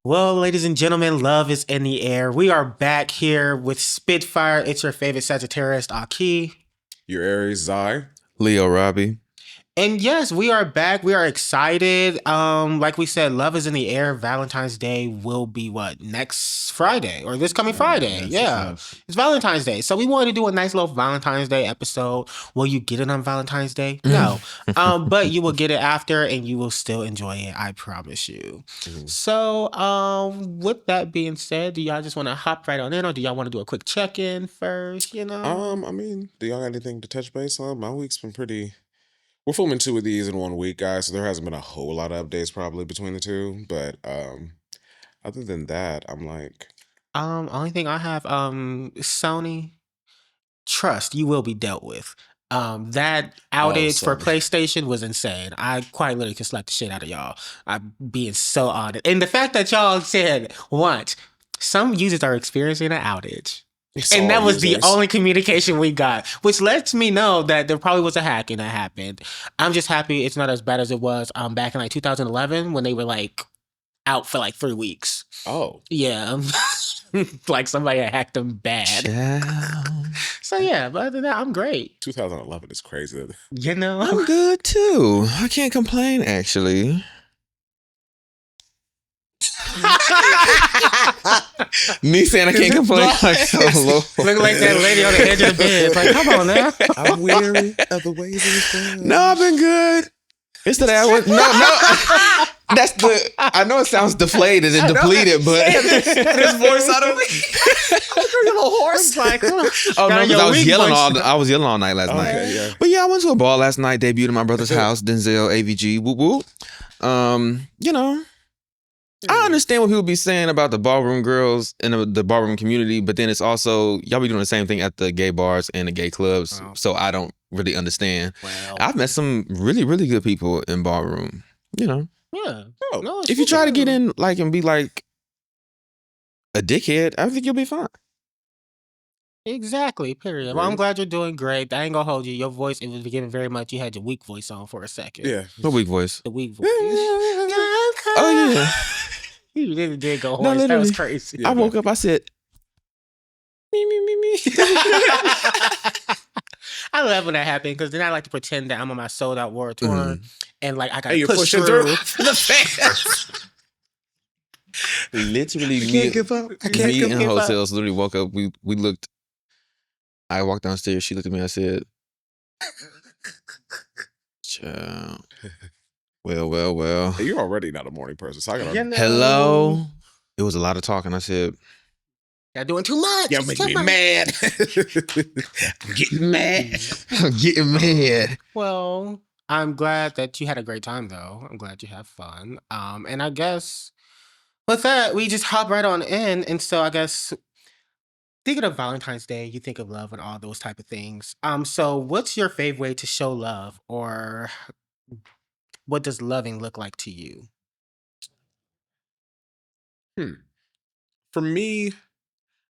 Well, ladies and gentlemen, love is in the air. We are back here with SpitFyre. It's your favorite Sagittarius, Akii. Your Aries, Zai. Leo, Robbiey. And yes, we are back. We are excited. Like we said, love is in the air. Valentine's Day will be next Friday or this coming Friday. Yes. It's Valentine's Day. So we wanted to do a nice little Valentine's Day episode. Will you get it on Valentine's Day? No. But you will get it after and you will still enjoy it. I promise you. Mm-hmm. So with that being said, do y'all just want to hop right on in or do y'all want to do a quick check-in first, I mean, do y'all got anything to touch base on? My week's been pretty... We're filming 2 of these in 1 week, guys, so there hasn't been a whole lot of updates probably between the two. But other than that, I'm like... only thing I have, Sony, trust, you will be dealt with. That outage for PlayStation was insane. I quite literally could slap the shit out of y'all. I'm being so honest. And the fact that y'all said, some users are experiencing an outage. And that was the only communication we got, which lets me know that there probably was a hacking that happened. I'm just happy it's not as bad as it was back in 2011 when they were out for 3 weeks. Oh. Yeah. Somebody had hacked them bad. Yeah. So yeah, but other than that, I'm great. 2011 is crazy. I'm good too. I can't complain actually. Me saying I can't complain Look like that lady on the edge of the bed. Come on now. I'm weary of the ways of this thing. No, I've been good. It's that I was no. That's the. I know it sounds deflated and depleted, but his voice out of me. Your little horse. Oh no, because I was yelling all night last night. Yeah. But yeah, I went to a ball last night. Debuted at my brother's house. Denzel, AVG, whoop whoop. I understand what people be saying about the ballroom girls and the ballroom community, but then it's also, y'all be doing the same thing at the gay bars and the gay clubs, so I don't really understand. Well, I've met some really, really good people in ballroom, Yeah. Oh. No, if you try to get in and be a dickhead, I think you'll be fine. Exactly, period. Well, I'm glad you're doing great. I ain't gonna hold you. Your voice, it was giving very much, you had your weak voice on for a second. Yeah. The weak voice? The weak voice. Oh, yeah. You really did go hoarse. No, that was crazy. Yeah, I woke up, I said, me. I love when that happened because then I like to pretend that I'm on my sold out war tour and I got to push through the fans. Literally, I can't give up. Me and Hotels literally woke up. We looked. I walked downstairs. She looked at me. I said, "Child." Well. Hey, you're already not a morning person. So I gotta... Hello. It was a lot of talking. I said, "You're doing too much. You're making me mad." I'm getting mad. Well, I'm glad that you had a great time, though. I'm glad you had fun. And I guess with that, we just hop right on in. And so I guess thinking of Valentine's Day, you think of love and all those type of things. So what's your favorite way to show love, or what does loving look like to you? For me,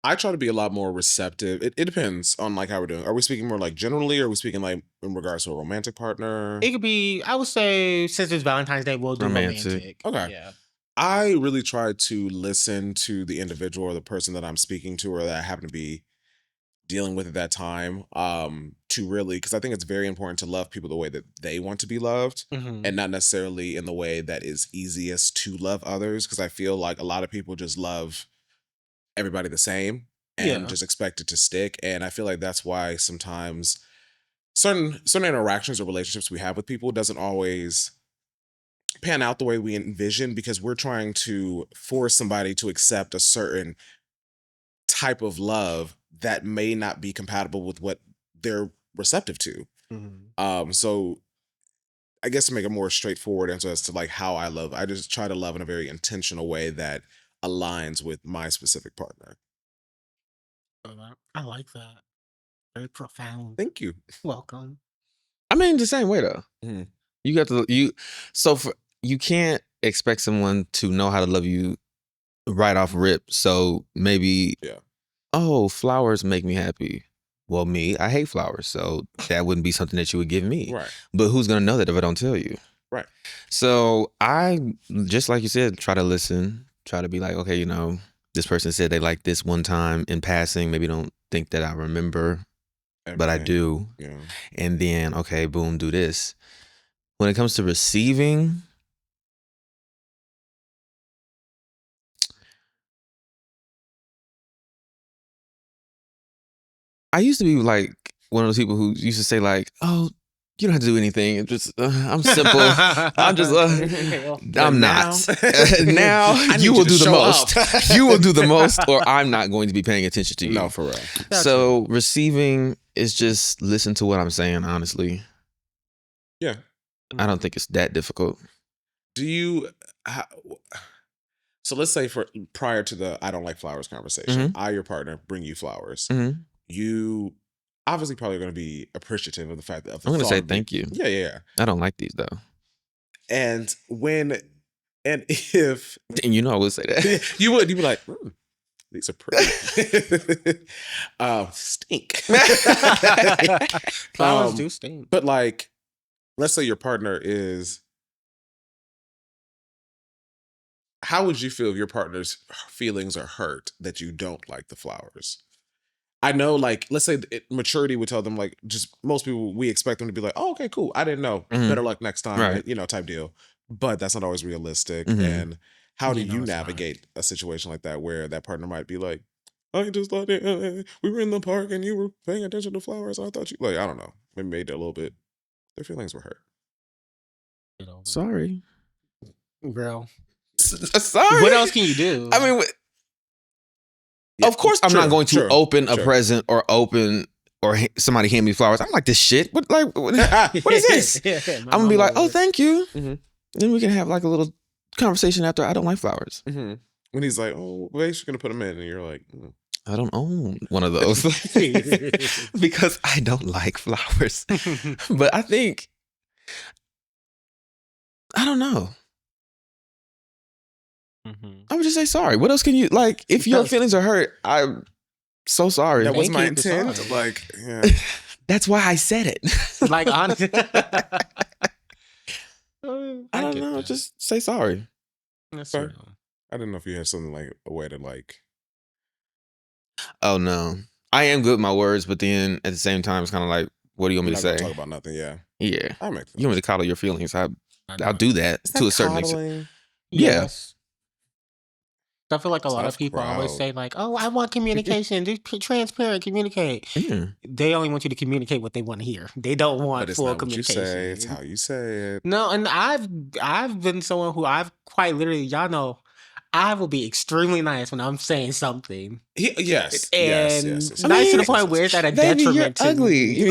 I try to be a lot more receptive. It depends on how we're doing. Are we speaking more generally, or are we speaking in regards to a romantic partner? It could be, I would say, since it's Valentine's Day, we'll do romantic. Okay. Yeah. I really try to listen to the individual or the person that I'm speaking to or that I happen to be dealing with at that time, to really, because I think it's very important to love people the way that they want to be loved, and not necessarily in the way that is easiest to love others, because I feel like a lot of people just love everybody the same and just expect it to stick. And I feel like that's why sometimes certain interactions or relationships we have with people doesn't always pan out the way we envision, because we're trying to force somebody to accept a certain type of love that may not be compatible with what they're receptive to. So I guess to make a more straightforward answer as to how I love, I just try to love in a very intentional way that aligns with my specific partner. I like that. Very profound. Thank you. Welcome. I mean, the same way though. You got to you can't expect someone to know how to love you right off rip. So maybe, flowers make me happy. Well, I hate flowers, so that wouldn't be something that you would give me. Right. But who's gonna know that if I don't tell you? Right. So I, just like you said, try to listen, try to be like, okay, this person said they liked this one time in passing. Maybe don't think that I remember, but I do. Yeah. And then, okay, boom, do this. When it comes to receiving, I used to be like one of those people who used to say like, oh, you don't have to do anything. It's just, I'm simple. I'm just, I'm not. Now you will do the most. You will do the most, or I'm not going to be paying attention to you. No, for real. So receiving is just listen to what I'm saying, honestly. Yeah. I don't think it's that difficult. Do you, so let's say prior to the I don't like flowers conversation, I, your partner, bring you flowers. You obviously probably going to be appreciative of the fact that I'm going to say thank you. Yeah. I don't like these though. And if and I would say that you'd be like, these are pretty. Stink. Flowers do stink. But like, let's say your partner is. How would you feel if your partner's feelings are hurt that you don't like the flowers? I know, like, let's say maturity would tell them, like, just most people, we expect them to be like, oh, okay, cool. I didn't know. Better luck next time, right. Type deal. But that's not always realistic. And how do you navigate a situation like that where that partner might be like, I just thought we were in the park and you were paying attention to flowers. I thought you, like, I don't know. Maybe made it a little bit, their feelings were hurt. Sorry. Girl. Sorry. What else can you do? I mean, of course, I'm not going to open a present or somebody hand me flowers. I'm like, this shit. What is this? I'm gonna be like, oh, thank you. Then we can have like a little conversation after I don't like flowers. When he's like, oh, well, you're gonna put them in, and you're like, I don't own one of those because I don't like flowers. But I think, I don't know. I would just say sorry. What else can you, like, if your feelings are hurt, I'm so sorry. That was my intent. Like, yeah. That's why I said it. Like, honestly. I don't know. Just say sorry. That's sorry. I didn't know if you had something like a way to like. Oh, no. I am good with my words, but then at the same time, it's kind of like, what do you want me to say? Talk about nothing, yeah. Yeah. I make you want me to coddle your feelings? I'll do that to a certain extent. Yes. I feel like a lot of people always say like, oh, I want communication. Just transparent, communicate. They only want you to communicate what they want to hear. They don't want full communication. What you say, it's how you say it. No, and I've been someone who I've quite literally, y'all know, I will be extremely nice when I'm saying something. Yes. Nice to the point where it's at a detriment you're to ugly. me.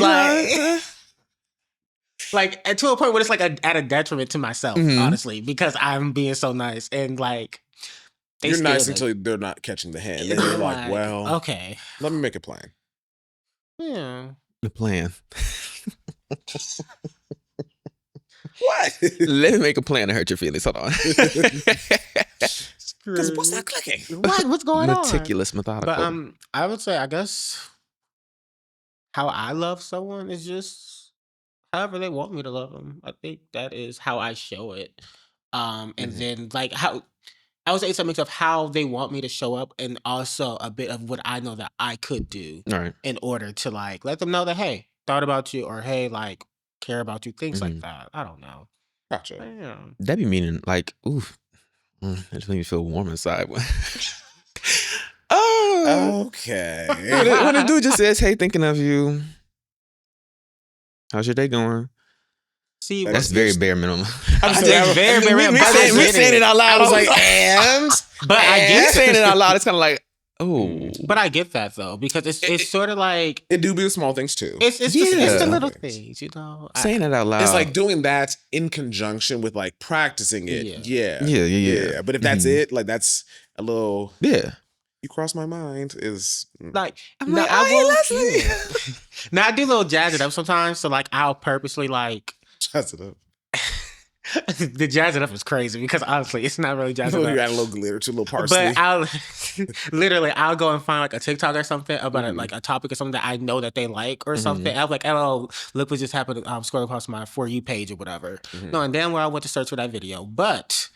Like to a point where it's like at a detriment to myself, honestly, because I'm being so nice and like. You're nice until they're not catching the hand. Then you're like, well, okay, let me make a plan. Yeah. The plan. What? Let me make a plan to hurt your feelings. Hold on. Because what's not clicking? What's going on? Meticulous, methodical. But I would say, I guess, how I love someone is just however they want me to love them. I think that is how I show it. And then like how. I would say it's a mix of how they want me to show up and also a bit of what I know that I could do in order to like let them know that, hey, thought about you or hey, like care about you, things like that. I don't know. Gotcha. Yeah. That'd be meaning like, oof, it just made me feel warm inside. Oh, okay. When a dude just says, hey, thinking of you. How's your day going? See, that's very bare minimum. I'm saying very bare minimum. We saying it out loud. I was like, but I get saying it out loud. It's kind of like, oh. But I get that though because it's sort of like it do be the small things too. It's the little things, you know. Saying it out loud. It's like doing that in conjunction with like practicing it. Yeah. But if that's it, like that's a little you cross my mind is like I'm like, Leslie. Now I do a little jazz it up sometimes, so like I'll purposely like. Jazz it up. The jazz it up is crazy because honestly, it's not really jazz it up. You add a little glitter to a little parsley. But I'll go and find like a TikTok or something about like a topic or something that I know that they like or something. I'm like, oh, look what just happened. I'm scrolling across my For You page or whatever. No, and then where I went to search for that video, but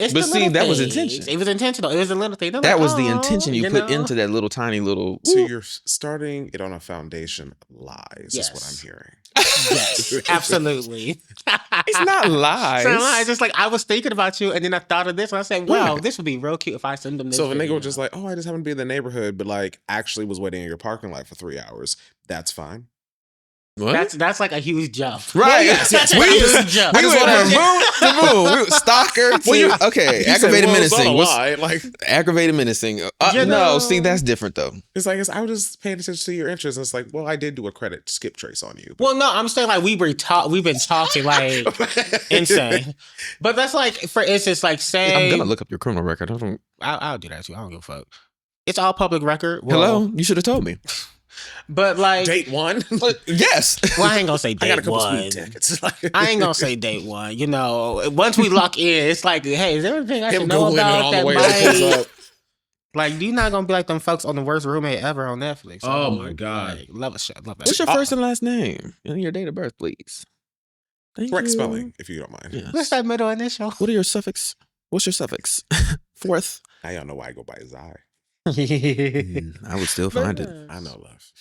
It's But the see, little that was things. intention. It was intentional. It was a little thing. They're That like, was the "Aw," intention you put into that little tiny little. So you're starting it on a foundation of lies. Yes. Is what I'm hearing. Yes, absolutely. It's not lies. It's not lies. It's just like I was thinking about you, and then I thought of this, and I said, "Wow, this would be real cute if I send them this." So if a nigga video. was just like, "Oh, I just happened to be in the neighborhood," but like actually was waiting in your parking lot for 3 hours, that's fine. What? That's like a huge jump. Right. Yes, that's a We huge jump. We went from boom to boom. Stalker to okay. Aggravated menacing. What's like aggravated menacing? You No, know- see, that's different though. it's like I was just paying attention to your interests. And it's like, well, I did do a credit skip trace on you. Well, no, I'm saying like we've been talking like insane, but that's like for instance, like say I'm gonna look up your criminal record. I'll do that too. I don't give a fuck. It's all public record. Well, Hello, you should have told me. but like Date one. Yes. well, I ain't gonna say I date got a couple one. sweet tickets. I ain't gonna say date one. You know, once we lock in, it's like, hey, is there anything I Him should know Googling it about on the that way it pulls might? up. Like, you're not gonna be like them folks on The Worst Roommate Ever on Netflix. Oh, my God. Like, love a show. Love that. What's show. your first and last name and your date of birth, please? Thank Correct you. spelling, if you don't mind. Yes. What's that middle initial? What are your suffix? What's your suffix? Fourth. Now y'all know why I go by Zai. I would still find it. I know, love.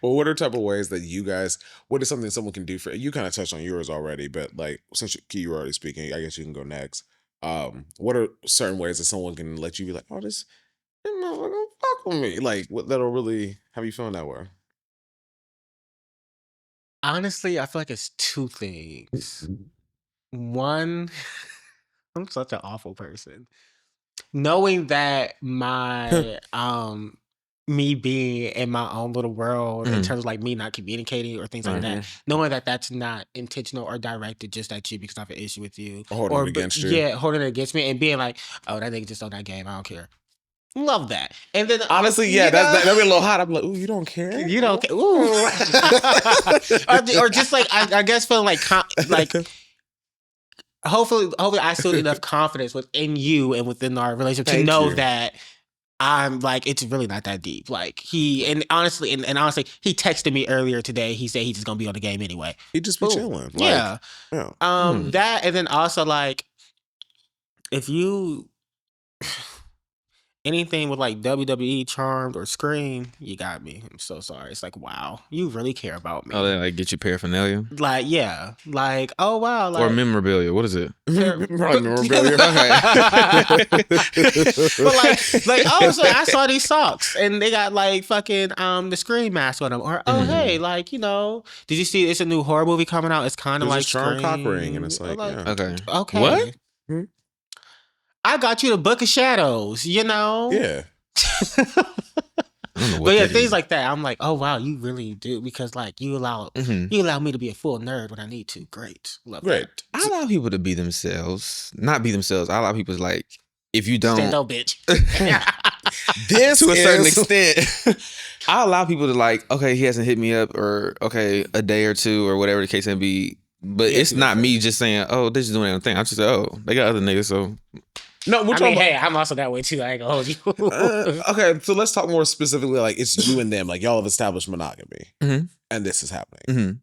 Well, what are type of ways that you guys? What is something someone can do for you? Kind of touched on yours already, but like since you were already speaking, I guess you can go next. What are certain ways that someone can let you be like, oh, this motherfucker fuck with me, like what that'll really have you feeling that way? Honestly, I feel like it's two things. One, I'm such an awful person. Knowing that my me being in my own little world in terms of like me not communicating or things like that, knowing that that's not intentional or directed just at you because I have an issue with you Or holding it against you. Yeah, holding it against me and being like, oh, that nigga just on that game. I don't care. Love that. And then Honestly, yeah, that'd be a little hot. I'm like, ooh, you don't care? You don't care. Ooh. or just like I guess feeling like hopefully I still enough confidence within you and within our relationship to know that I'm like it's really not that deep. Like honestly he texted me earlier today. He said he's just gonna be on the game anyway. He just be chilling. Yeah. Yeah. That and then also like if you anything with like WWE, Charmed, or Scream, you got me. I'm so sorry. It's like, wow, you really care about me. Oh, they like get you paraphernalia? Like, yeah. Like, oh, wow. Like, Or memorabilia. What is it? Probably memorabilia. But like, oh, so I saw these socks and they got like fucking the Scream mask on them. Or, oh, hey, like, you know, did you see it's a new horror movie coming out? It's kind of like Charmed cock Scream. ring, and it's like, yeah. Okay. Okay. What? I got you the Book of Shadows, you know? Yeah. But yeah, things like that. I'm like, oh wow, you really do because like you allow me to be a full nerd when I need to. Great, love that. I allow people to be themselves, not be themselves. I allow people to like if you don't, stand up, bitch. This to a certain extent, I allow people to like. Okay, he hasn't hit me up, or okay, a day or two, or whatever the case may be. But it's not me just saying, oh, they're just doing their own thing. I'm just like, oh, they got other niggas, so. No, we're talking hey, I'm also that way too. I ain't gonna hold you. Okay, so let's talk more specifically. Like it's you and them. Like y'all have established monogamy, and this is happening.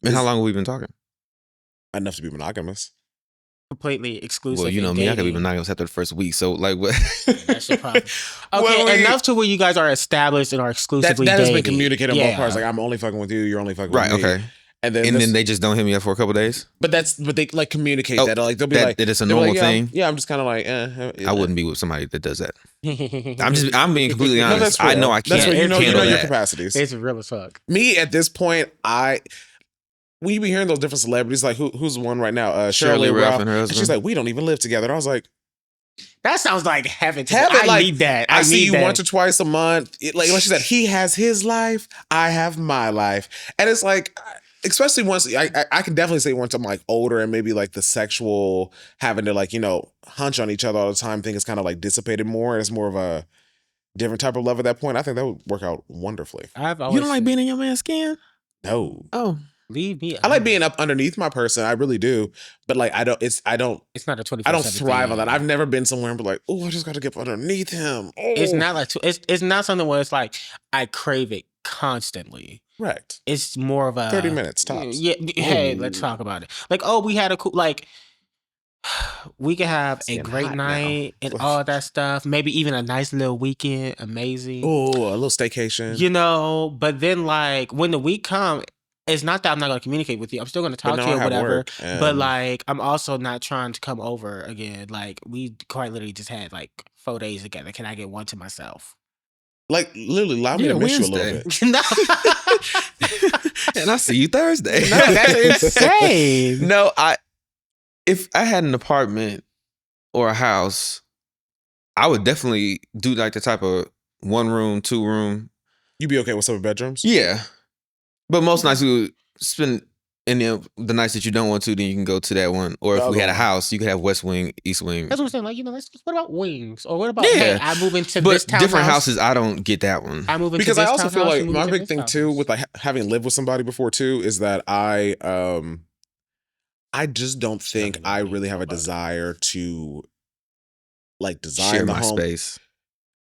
And how long have we been talking? Enough to be monogamous. Completely exclusive. Well, you know me, I could be monogamous after the first week. So, like, what? That's your problem. Okay, enough to where you guys are established and are exclusively that has been dating. communicated on both parts. Like I'm only fucking with you. You're only fucking with me. Right. Okay. And then they just don't hit me up for a couple days. But they like communicate that. Like they'll be like, it is a normal thing. Yeah, I'm just kind of like, I wouldn't be with somebody that does that. I'm being completely honest. No, I know I can't. That's what you know handle your that. capacities. It's real as fuck. Me at this point, when you be hearing those different celebrities, like who's one right now? Shirley Ralph and her husband. And she's like, we don't even live together. And I was like, that sounds like heaven. I need that. I see you once or twice a month. Like she said, he has his life, I have my life, and it's like. Especially once I can definitely say once I'm like older and maybe like the sexual having to like, you know, hunch on each other all the time thing is kind of like dissipated more. And it's more of a different type of love at that point. I think that would work out wonderfully. You don't like being in your man's skin? No. Oh. Leave me. I like being up underneath my person. I really do. But like it's not a 24/7 I don't thrive on that. I've never been somewhere and be like, oh, I just got to get underneath him. Oh. It's not like it's not something where it's like I crave it constantly. Right. It's more of a 30 minutes tops. Yeah. Hey, let's talk about it. Like, oh, we had a cool like We could have It's a getting great hot night now. and all that stuff. Maybe even a nice little weekend. Amazing. Oh, a little staycation. You know, but then like when the week comes, it's not that I'm not going to communicate with you. I'm still going to talk to you or whatever. But like, I'm also not trying to come over again. Like, we quite literally just had like 4 days together. Can I get one to myself? Like, literally, allow me to miss you a little bit. No. And I'll see you Thursday. No, that's insane. No, if I had an apartment or a house, I would definitely do like the type of 1 room, 2 room. You be okay with separate bedrooms? Yeah. But most nights we would spend the nights that you don't want to, then you can go to that one. Or if we had a house, you could have West Wing, East Wing. That's what I'm saying. Like, you know, what about wings? Or what about, hey, I move into this townhouse. But different houses, I don't get that one. I move into because this I also feel like my big thing house. too with like having lived with somebody before too is that I just don't think I really have a desire to like design share the my home space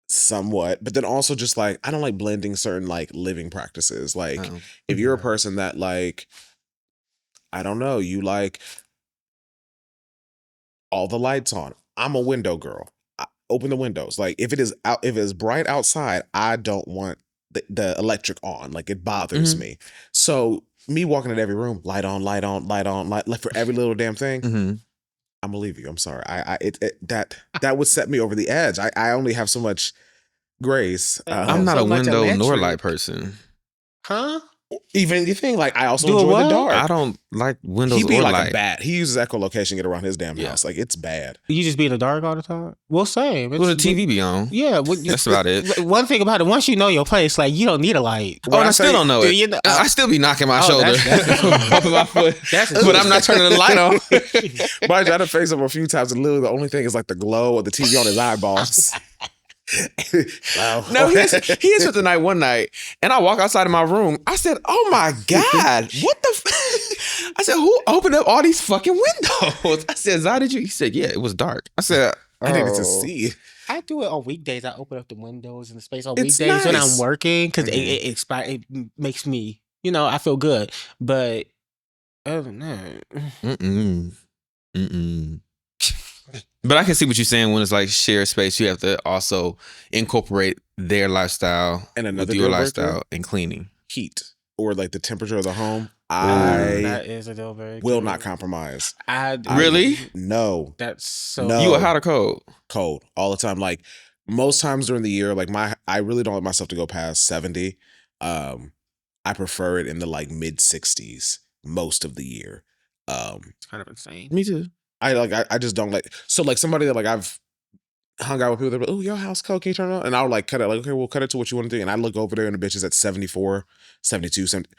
somewhat, but then also just like I don't like blending certain like living practices. Like if you're a person that like, I don't know, you like all the lights on. I'm a window girl. I open the windows. Like if it is bright outside, I don't want the electric on. Like it bothers me. So me walking in every room, light on, light like for every little damn thing. I'm gonna leave you. I'm sorry. That would set me over the edge. I only have so much grace. I'm not a window nor light person. Huh? Even you think like I also enjoy the dark. I don't like windows. He be or like light. a bat. He uses echolocation to get around his damn house. Like it's bad. You just be in the dark all the time? Well, same. Well, the TV be on. Yeah, that's about it. One thing about it, once you know your place, like you don't need a light. Oh, and I still don't know it. You know, I still be knocking my shoulder, bumping my foot. But I'm not turning the light on. But I tried to face him a few times, and literally the only thing is like the glow of the TV on his eyeballs. Wow. No, he is with the night one night, and I walk outside of my room. I said, "Oh my God, what the?" I said, "Who opened up all these fucking windows?" I said, "Zai, did you?" He said, "Yeah, it was dark." I said, "I needed to see." I do it on weekdays. I open up the windows and the space on weekdays when I'm working because it makes me, you know, I feel good. But other than that, But I can see what you're saying when it's like shared space. You have to also incorporate their lifestyle and with your lifestyle and cleaning. Heat or like the temperature of the home. That is a deal breaker. Will not compromise. Really? No. That's so. No. You are hot or cold? Cold all the time. Like most times during the year, like I really don't want myself to go past 70. I prefer it in the like mid 60s most of the year. It's kind of insane. Me too. I just don't like, so like somebody that like I've hung out with people that are like, oh, your house cold, can you turn it on? And I'll like cut it, like, okay, we'll cut it to what you want to do. And I look over there and the bitch is at 74, 72, 70.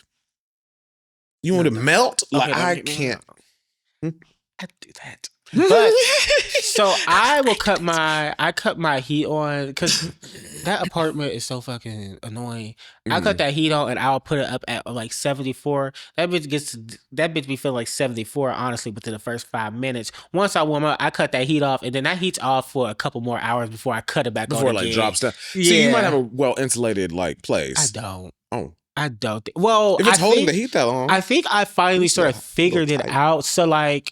You want to melt? Like I can't. I do that. But so I cut my heat on because that apartment is so fucking annoying. I cut that heat on and I'll put it up at like 74. That bitch be feeling like 74 honestly within the first 5 minutes. Once I warm up, I cut that heat off and then that heat's off for a couple more hours before I cut it back on. Before it like drops down. Yeah. So you might have a well insulated like place. I don't. Oh. I don't. Well, if it's holding the heat that long, I think I finally sort of figured it out. So like,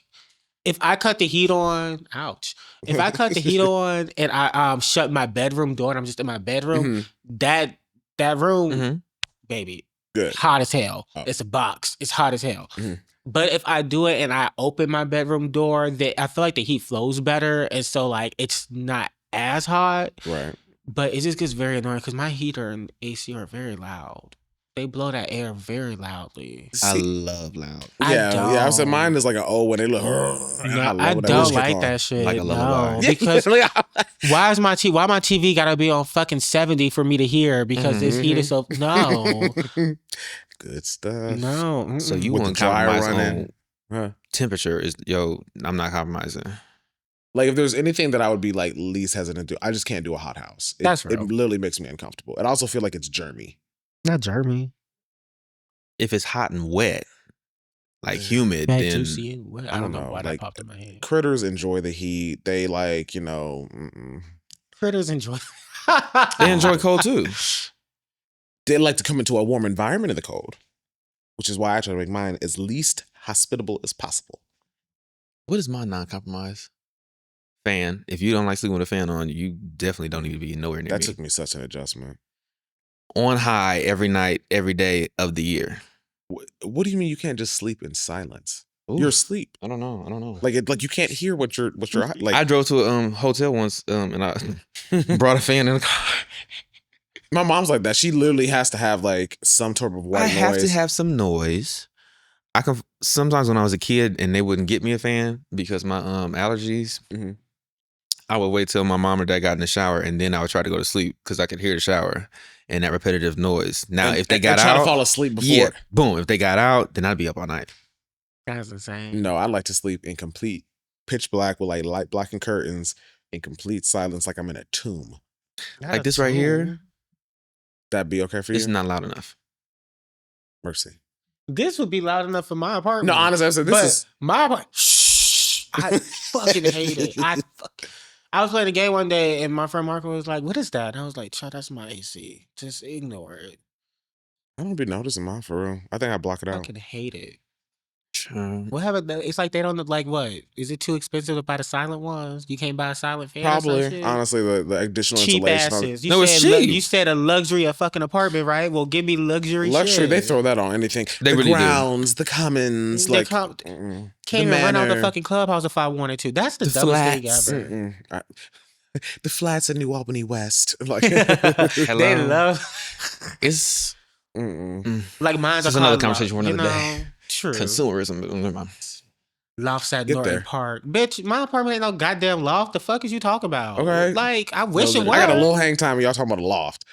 if I cut the heat on, ouch. If I cut the heat on and I shut my bedroom door and I'm just in my bedroom, that room, baby, good, hot as hell. Oh. It's a box. It's hot as hell. But if I do it and I open my bedroom door, I feel like the heat flows better, and so like it's not as hot. Right. But it just gets very annoying because my heater and AC are very loud. They blow that air very loudly. I love loud. Yeah. I said mine is like an when they look. I don't like that shit. Like a lullaby. Because why my TV gotta be on fucking 70 for me to hear? Because this heat is so good stuff. No. So you want to compromise on temperature? I'm not compromising. Like if there's anything that I would be like least hesitant to, I just can't do a hot house. That's real. It literally makes me uncomfortable. And I also feel like it's germy. Not germy. If it's hot and wet, like humid, then juicy and wet. I don't know why that popped in my head. Critters enjoy the heat. They like, Critters enjoy. They enjoy cold too. They like to come into a warm environment in the cold, which is why I try to make mine as least hospitable as possible. What is my non-compromise? Fan. If you don't like sleeping with a fan on, you definitely don't need to be nowhere near That me. took me such an adjustment. On high every night, every day of the year. What do you mean you can't just sleep in silence? Ooh, You're asleep. I don't know. Like you can't hear what you're like. I drove to a hotel once, and I brought a fan in the car. My mom's like that. She literally has to have like some sort of white noise. I have to have some noise. I can sometimes when I was a kid and they wouldn't get me a fan because my allergies. Mm-hmm. I would wait till my mom or dad got in the shower and then I would try to go to sleep because I could hear the shower and that repetitive noise. Now, if they got out, try to fall asleep before. Boom. If they got out, then I'd be up all night. That's insane. No, I like to sleep in complete pitch black with like light blackened curtains in complete silence, like I'm in a tomb. Like this right here. That'd be okay for you? It's not loud enough. Mercy. This would be loud enough for my apartment. No, honestly, I said my apartment. Shh. I fucking hate it. I was playing a game one day and my friend Marco was like, "What is that?" And I was like, "Child, that's my AC. Just ignore it." I don't be noticing mine for real. I think I block it I out. fucking hate it. What happened? It's like they don't like what? Is it too expensive to buy the silent ones? You can't buy a silent fan. Probably, honestly, the additional cheap insulation. Asses. It's cheap. You said a luxury, a fucking apartment, right? Well, give me luxury. Luxury, shit. they throw that on anything. They the really grounds, the commons, They like can't the even run out the manor. fucking clubhouse if I wanted to. That's the dumbest thing ever. The flats in New Albany West, like They love. It's like mine's That's another conversation for another day. True. Consumerism, but never mind. Lofts at Get Norton there. Park. Bitch, my apartment ain't no goddamn loft. The fuck is you talking about? Okay. Like, I wish it was. I got a little hang time. Y'all talking about a loft.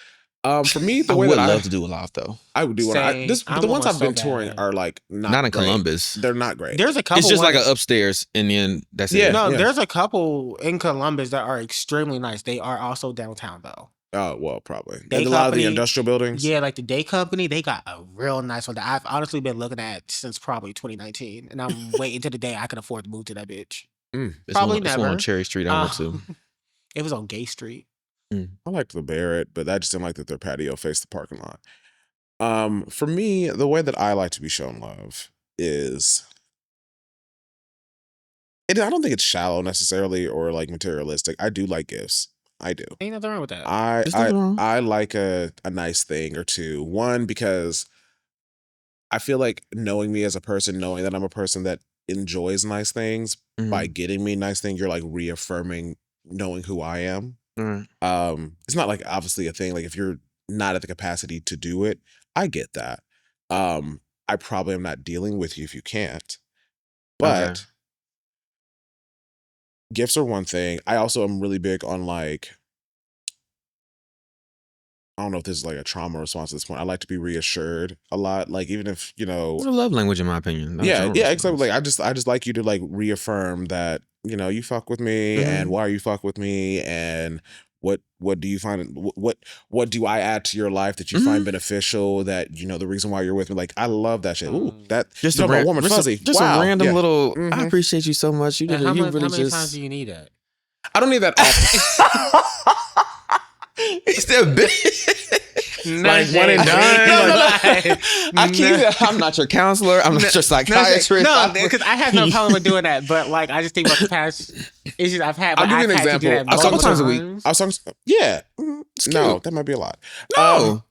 For me, the I way would that love to do a loft though. I would do one. Same. But I the want ones I've one been so touring bad. are like Not in great. Columbus. They're not great. There's a couple. It's just like ones- an upstairs and then that's Yeah. it. No, there's a couple in Columbus that are extremely nice. They are also downtown though. Oh, well, probably. Day And a lot of the Company- industrial buildings. Yeah, like the Day Company, they got a real nice one that I've honestly been looking at since probably 2019, and I'm waiting till the day I can afford to move to that bitch. It's Probably one, it's one never. on Cherry Street I went to. It was on Gay Street. I liked the Barrett, but I just didn't like that their patio faced the parking lot. For me, the way that I like to be shown love is I don't think it's shallow necessarily or like materialistic. I do like gifts. I do. Ain't nothing wrong with that. There's nothing wrong. I like a nice thing or two. One, because I feel like knowing me as a person, knowing that I'm a person that enjoys nice things, by getting me nice things, you're like reaffirming knowing who I am. It's not like obviously a thing. Like if you're not at the capacity to do it, I get that. I probably am not dealing with you if you can't. But Okay. gifts are one thing. I also am really big on like, I don't know if this is like a trauma response at this point. I like to be reassured a lot. Like even if, It's a love language in my opinion. Not a yeah, trauma exactly. response. Like I just like you to like reaffirm that, you fuck with me and why you fuck with me and what do you find what do I add to your life that you find beneficial, that the reason why you're with me. Like I love that shit. Ooh, that Just you a, talking about ran- warm and just a- fuzzy. just Wow. a random Yeah. little I appreciate you so much. You did And how you many really times just do you need that? I don't need that often. It's still big. Like one and done. I keep I'm not your counselor. I'm not your psychiatrist. No, because I have no problem with doing that. But like, I just think about the past issues I've had. I'll But give you I've an had to do example. that A couple multiple times a week. times. I was talking. Yeah. No, cute. that might be a lot. No.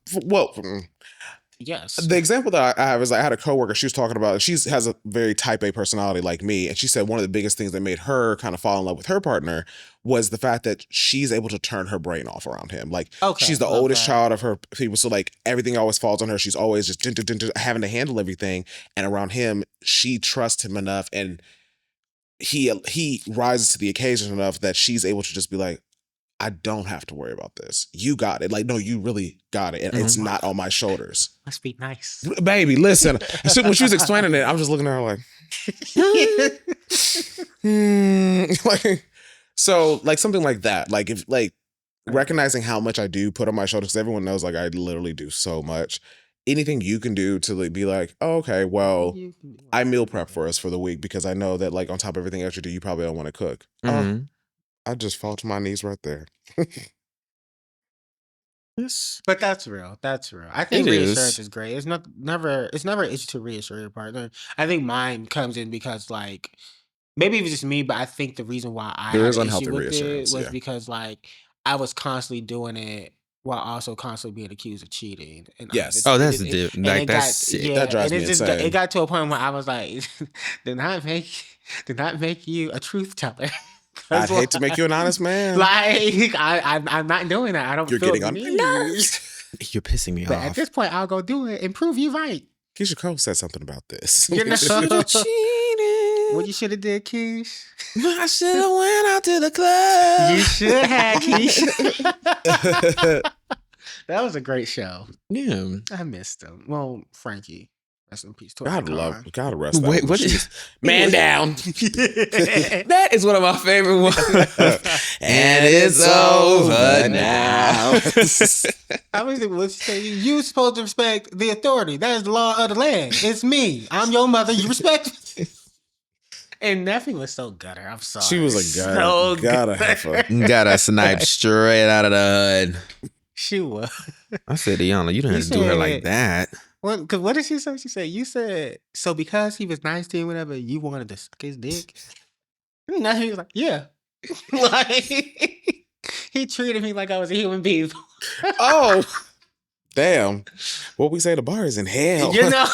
Yes. The example that I have is I had a coworker. She was talking about, she has a very type A personality like me. And she said one of the biggest things that made her kind of fall in love with her partner was the fact that she's able to turn her brain off around him. Like she's the oldest child of her people. So like everything always falls on her. She's always just having to handle everything. And around him, she trusts him enough. And he rises to the occasion enough that she's able to just be like, I don't have to worry about this. You got it. Like, no, you really got it. And it's not on my shoulders. Must be nice. Baby, listen. So when she was explaining it, I was just looking at her like, like, so like something like that. Like if like recognizing how much I do put on my shoulders, because everyone knows like I literally do so much. Anything you can do to like be like, oh, okay, well, I meal prep for us for the week because I know that like on top of everything else you do, you probably don't want to cook. I just fall to my knees right there. Yes. But that's real. That's real. I think It reassurance is. is great. It's never an issue to reassure your partner. I think mine comes in because like maybe it was just me, but I think the reason why I There had is an unhealthy issue with it reassurance, was yeah. because like I was constantly doing it while also constantly being accused of cheating. And Yes. Oh, that's and it got sick. That drives and me it just insane. it got to a point where I was like, did not make you a truth teller. I'd hate to make you an honest man. Like I'm not doing that. I don't You're feel getting the on my need. nerves. You're pissing me But off. at this point, I'll go do it and prove you right. Keisha Cole said something about this. You know, cheated. what you should have did, Keish. I should have went out to the club. You should have, Keish. That was a great show. Yeah. I missed him. Well, Frankie. Rest in peace. God rest that Wait, woman. what She is- was- Man down. That is one of my favorite ones. And it's over now. I was what say you supposed to respect the authority. That is the law of the land. It's me. I'm your mother. You respect me. And Neffy was so gutter. I'm sorry. She was a So gotta gutter. heifer. Got a snipe straight out of the hood. She was. I said, Deanna, you didn't have to do her like that. Because what did she say? She said, you said, so because he was nice to you, whatever, you wanted to suck his dick? And now he was like, yeah. Like, he treated me like I was a human being. Oh, damn. What we say, the bar is in hell. You know?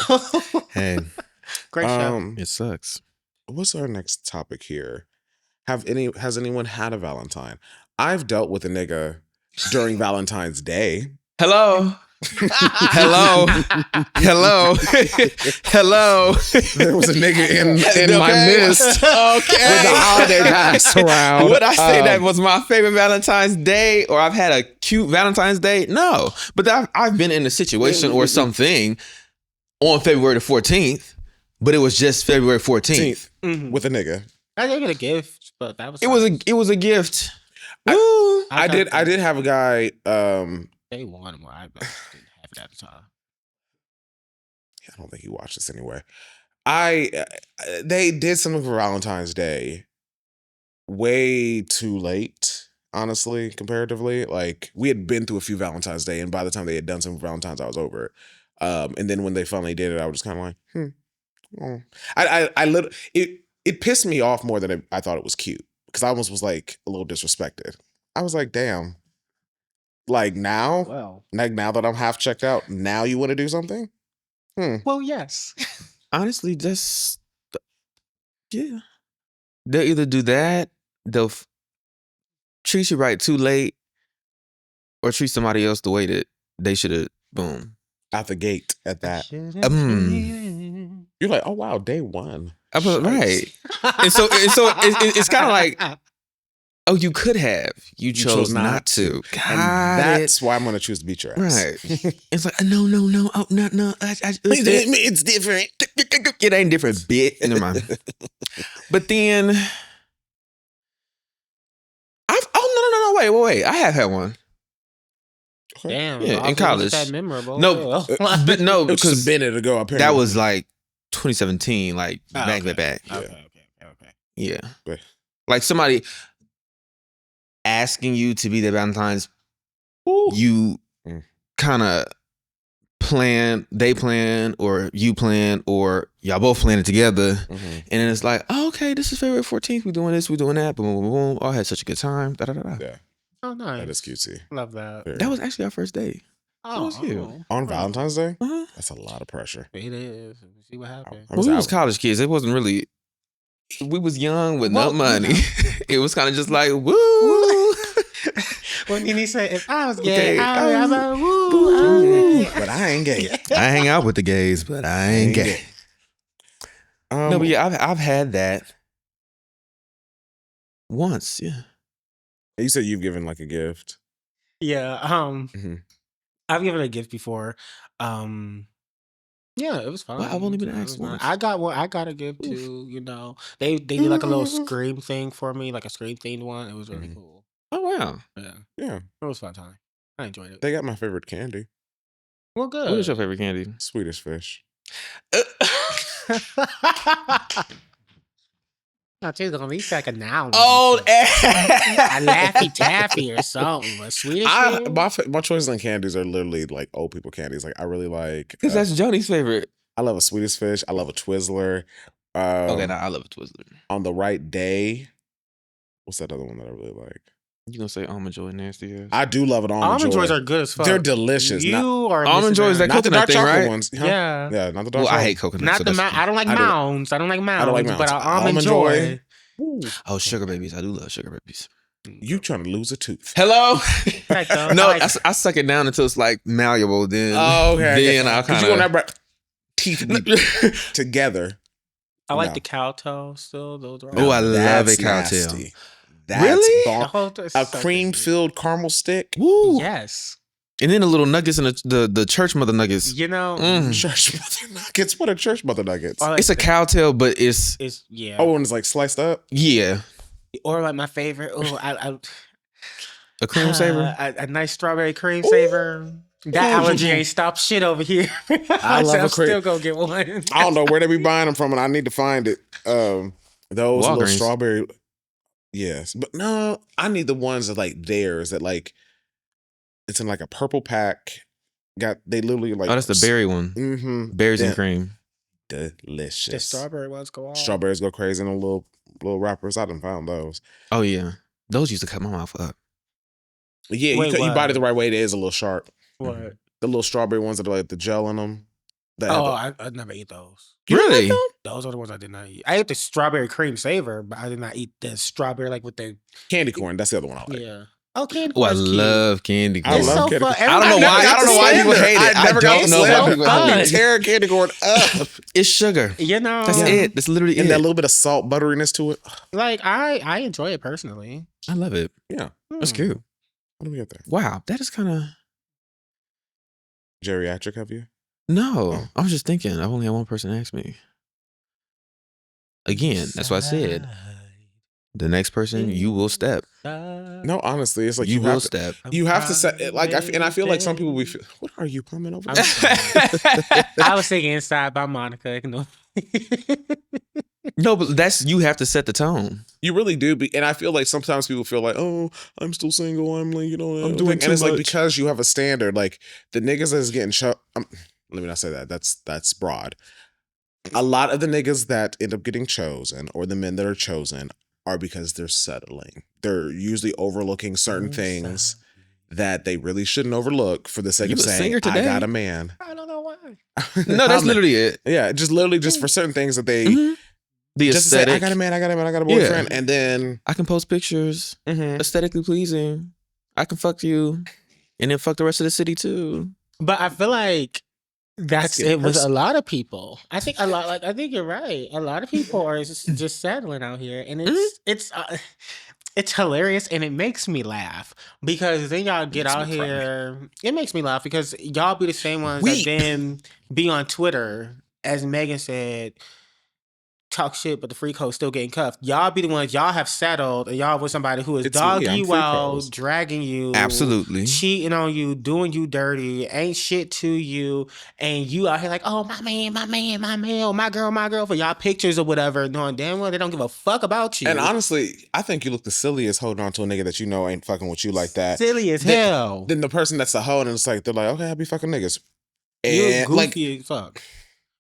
Hey, Great show. it sucks. What's our next topic here? Has anyone had a Valentine? I've dealt with a nigga during Valentine's Day. Hello. Hello. Hello. Hello. There was a nigga in my midst Okay. with the holiday packs around. Would I say that was my favorite Valentine's Day or I've had a cute Valentine's Day? No. But I've been in a situation or something on February the 14th, but it was just February 14th. Mhm. with a nigga. I didn't get a gift, but that was It was a gift. I- Woo. I did have a guy. Day one where I didn't have it at the time. I don't think he watched this anyway. They did something for Valentine's Day way too late, honestly, comparatively. Like we had been through a few Valentine's Day, and by the time they had done some Valentine's, I was over it. And then when they finally did it, I was just kind of like, it pissed me off more than I thought it was cute because I almost was like a little disrespected. I was like, damn. Like now that I'm half checked out, now you want to do something? Well, yes. Honestly, just yeah. They'll either do that, they'll treat you right too late, or treat somebody else the way that they should have. Boom. Out the gate at that. You're like, oh wow, day one. Right. And so it's kind of like, oh, you could have. You chose not to. And that's why I'm going to choose to beat your ass. Right. It's like, no. Oh, no. It's different. It ain't different, bitch. Never mind. But then, no. Wait. I have had one. Damn. Yeah, in obviously it college. wasn't that memorable. No, Yeah. but no, It was just because a minute ago, apparently. that was like 2017, like back. Okay. Yeah. But- Like somebody asking you to be their Valentine's, you kind of they plan, or you plan, or y'all both plan it together. Mhm. And then it's like, oh, okay, this is February 14th. We're doing this, we're doing that. Boom, boom, boom. All had such a good time. Da, da, da, da. Yeah, Oh, nice. that is cutesy. Love that. Very. That was actually our first date. Oh, was cute. On Valentine's Day? Uh-huh. That's a lot of pressure. It is. See what happens. I Well, we was out. college kids. It wasn't really. We was young with no Well, money. It was kind of just like, woo. When he said, if I was Okay, gay, I was like, woo. woo. But I ain't gay. I hang out with the gays, but I ain't gay. No, but yeah, I've had that once. Yeah. You said you've given like a gift. Yeah. Mhm. I've given a gift before. Yeah, it was fun. Well, I've only been It was asked fun. once. I got one. I got a gift too. You know, they did like a little Scream thing for me, like a Scream themed one. It was really Mhm. cool. Oh wow. Yeah, Yeah, it was a fun time. I enjoyed it. they got my favorite candy, Well, good. What is your favorite candy? Swedish Fish. No, she's gonna be like a noun. Old a Laffy Taffy or something. A Swedish. My choices on candies are literally like old people candies. Like I really like. Because that's Joni's favorite. I love a Swedish Fish. I love a Twizzler. Okay, I love a Twizzler. On the right day, what's that other one that I really like? You gonna say almond joy nasty ass? I do love an almond joys are good as fuck. They're delicious. You are almond joys that not the dark coconut thing, chocolate right? ones. Huh? Yeah, yeah, not the dark. Well, chocolate. I hate coconut. Not so the I don't like mounds. I don't like mounds. But almond joy. Oh, sugar babies! I do love sugar babies. You trying to lose a tooth? Hello? No, like, I suck it down until it's like malleable. Then, okay. Then I'll kind you want that teeth together. I like the cowtail still. Those are. Oh, I love a cowtail. Nasty. That's really? A cream-filled caramel stick. Woo. Yes. And then the little nuggets and the church mother nuggets. You know, church mother nuggets. What are church mother nuggets? Like it's a cowtail, but it's yeah. Oh, and it's like sliced up. Yeah. Or like my favorite. Oh, a cream saver. A nice strawberry cream saver. That allergy ain't stopped shit over here. I love a cream. Still go get one. I don't know where they be buying them from, and I need to find it. Those Walgreens. little strawberry. Yes, but no, I need the ones that like theirs that like it's in like a purple pack. They literally like. Oh, that's the berry one. Mm-hmm. Berries and cream. Delicious. The strawberry ones go off. Strawberries go crazy in the little wrappers. I done found those. Oh yeah, those used to cut my mouth up. Yeah, Wait, you bite it the right way. It is a little sharp. What? The little strawberry ones that are like the gel in them. I never eat those. Really? Those are the ones I did not eat. I ate the strawberry cream saver, but I did not eat the strawberry like with the candy corn. That's the other one I like. Yeah. Oh, candy corn. I love candy corn. I love candy corn. I don't know why. I don't know why people hate it. I don't know why people hate it. Tear candy corn up. It's sugar. You know, that's it. That's literally and it. that little bit of salt butteriness to it. Like I enjoy it personally. I love it. Yeah, that's cute. What do we get there? Wow, that is kind of geriatric of you. No, I was just thinking. I've only had one person ask me. Again, that's what I said. The next person, you will step. No, honestly, it's like you will step. You have to set it. Like, and I feel like some people feel. What are you humming over? I was singing "Inside" by Monica. No, but that's you have to set the tone. You really do, and I feel like sometimes people feel like, oh, I'm still single. I'm like, I'm doing too much. Like because you have a standard. Like the niggas that's getting let me not say that. That's broad. A lot of the niggas that end up getting chosen, or the men that are chosen, are because they're settling. They're usually overlooking certain things that they really shouldn't overlook for the sake of saying, I got a man. I don't know why. No, that's literally it. Yeah, just for certain things that they the just aesthetic. say, I got a man, I got a boyfriend, and then I can post pictures, aesthetically pleasing. I can fuck you, and then fuck the rest of the city too. But I feel like that's it with a lot of people. I think I think you're right. A lot of people are just settling out here, and it's hilarious, and it makes me laugh because then y'all get out here. It makes me laugh because y'all be the same ones that then be on Twitter, as Megan said, talk shit, but the free code's still getting cuffed. Y'all be the ones, y'all have settled, and y'all with somebody who is dogging you out, dragging you, absolutely cheating on you, doing you dirty, ain't shit to you, and you out here like, oh, my man, or my girl, for y'all pictures or whatever, knowing damn well they don't give a fuck about you. And honestly, I think you look the silliest holding on to a nigga that you know ain't fucking with you like that. Silly as hell. Then the person that's a hoe, and it's like, they're like, okay, I be fucking niggas. You're goofy as fuck.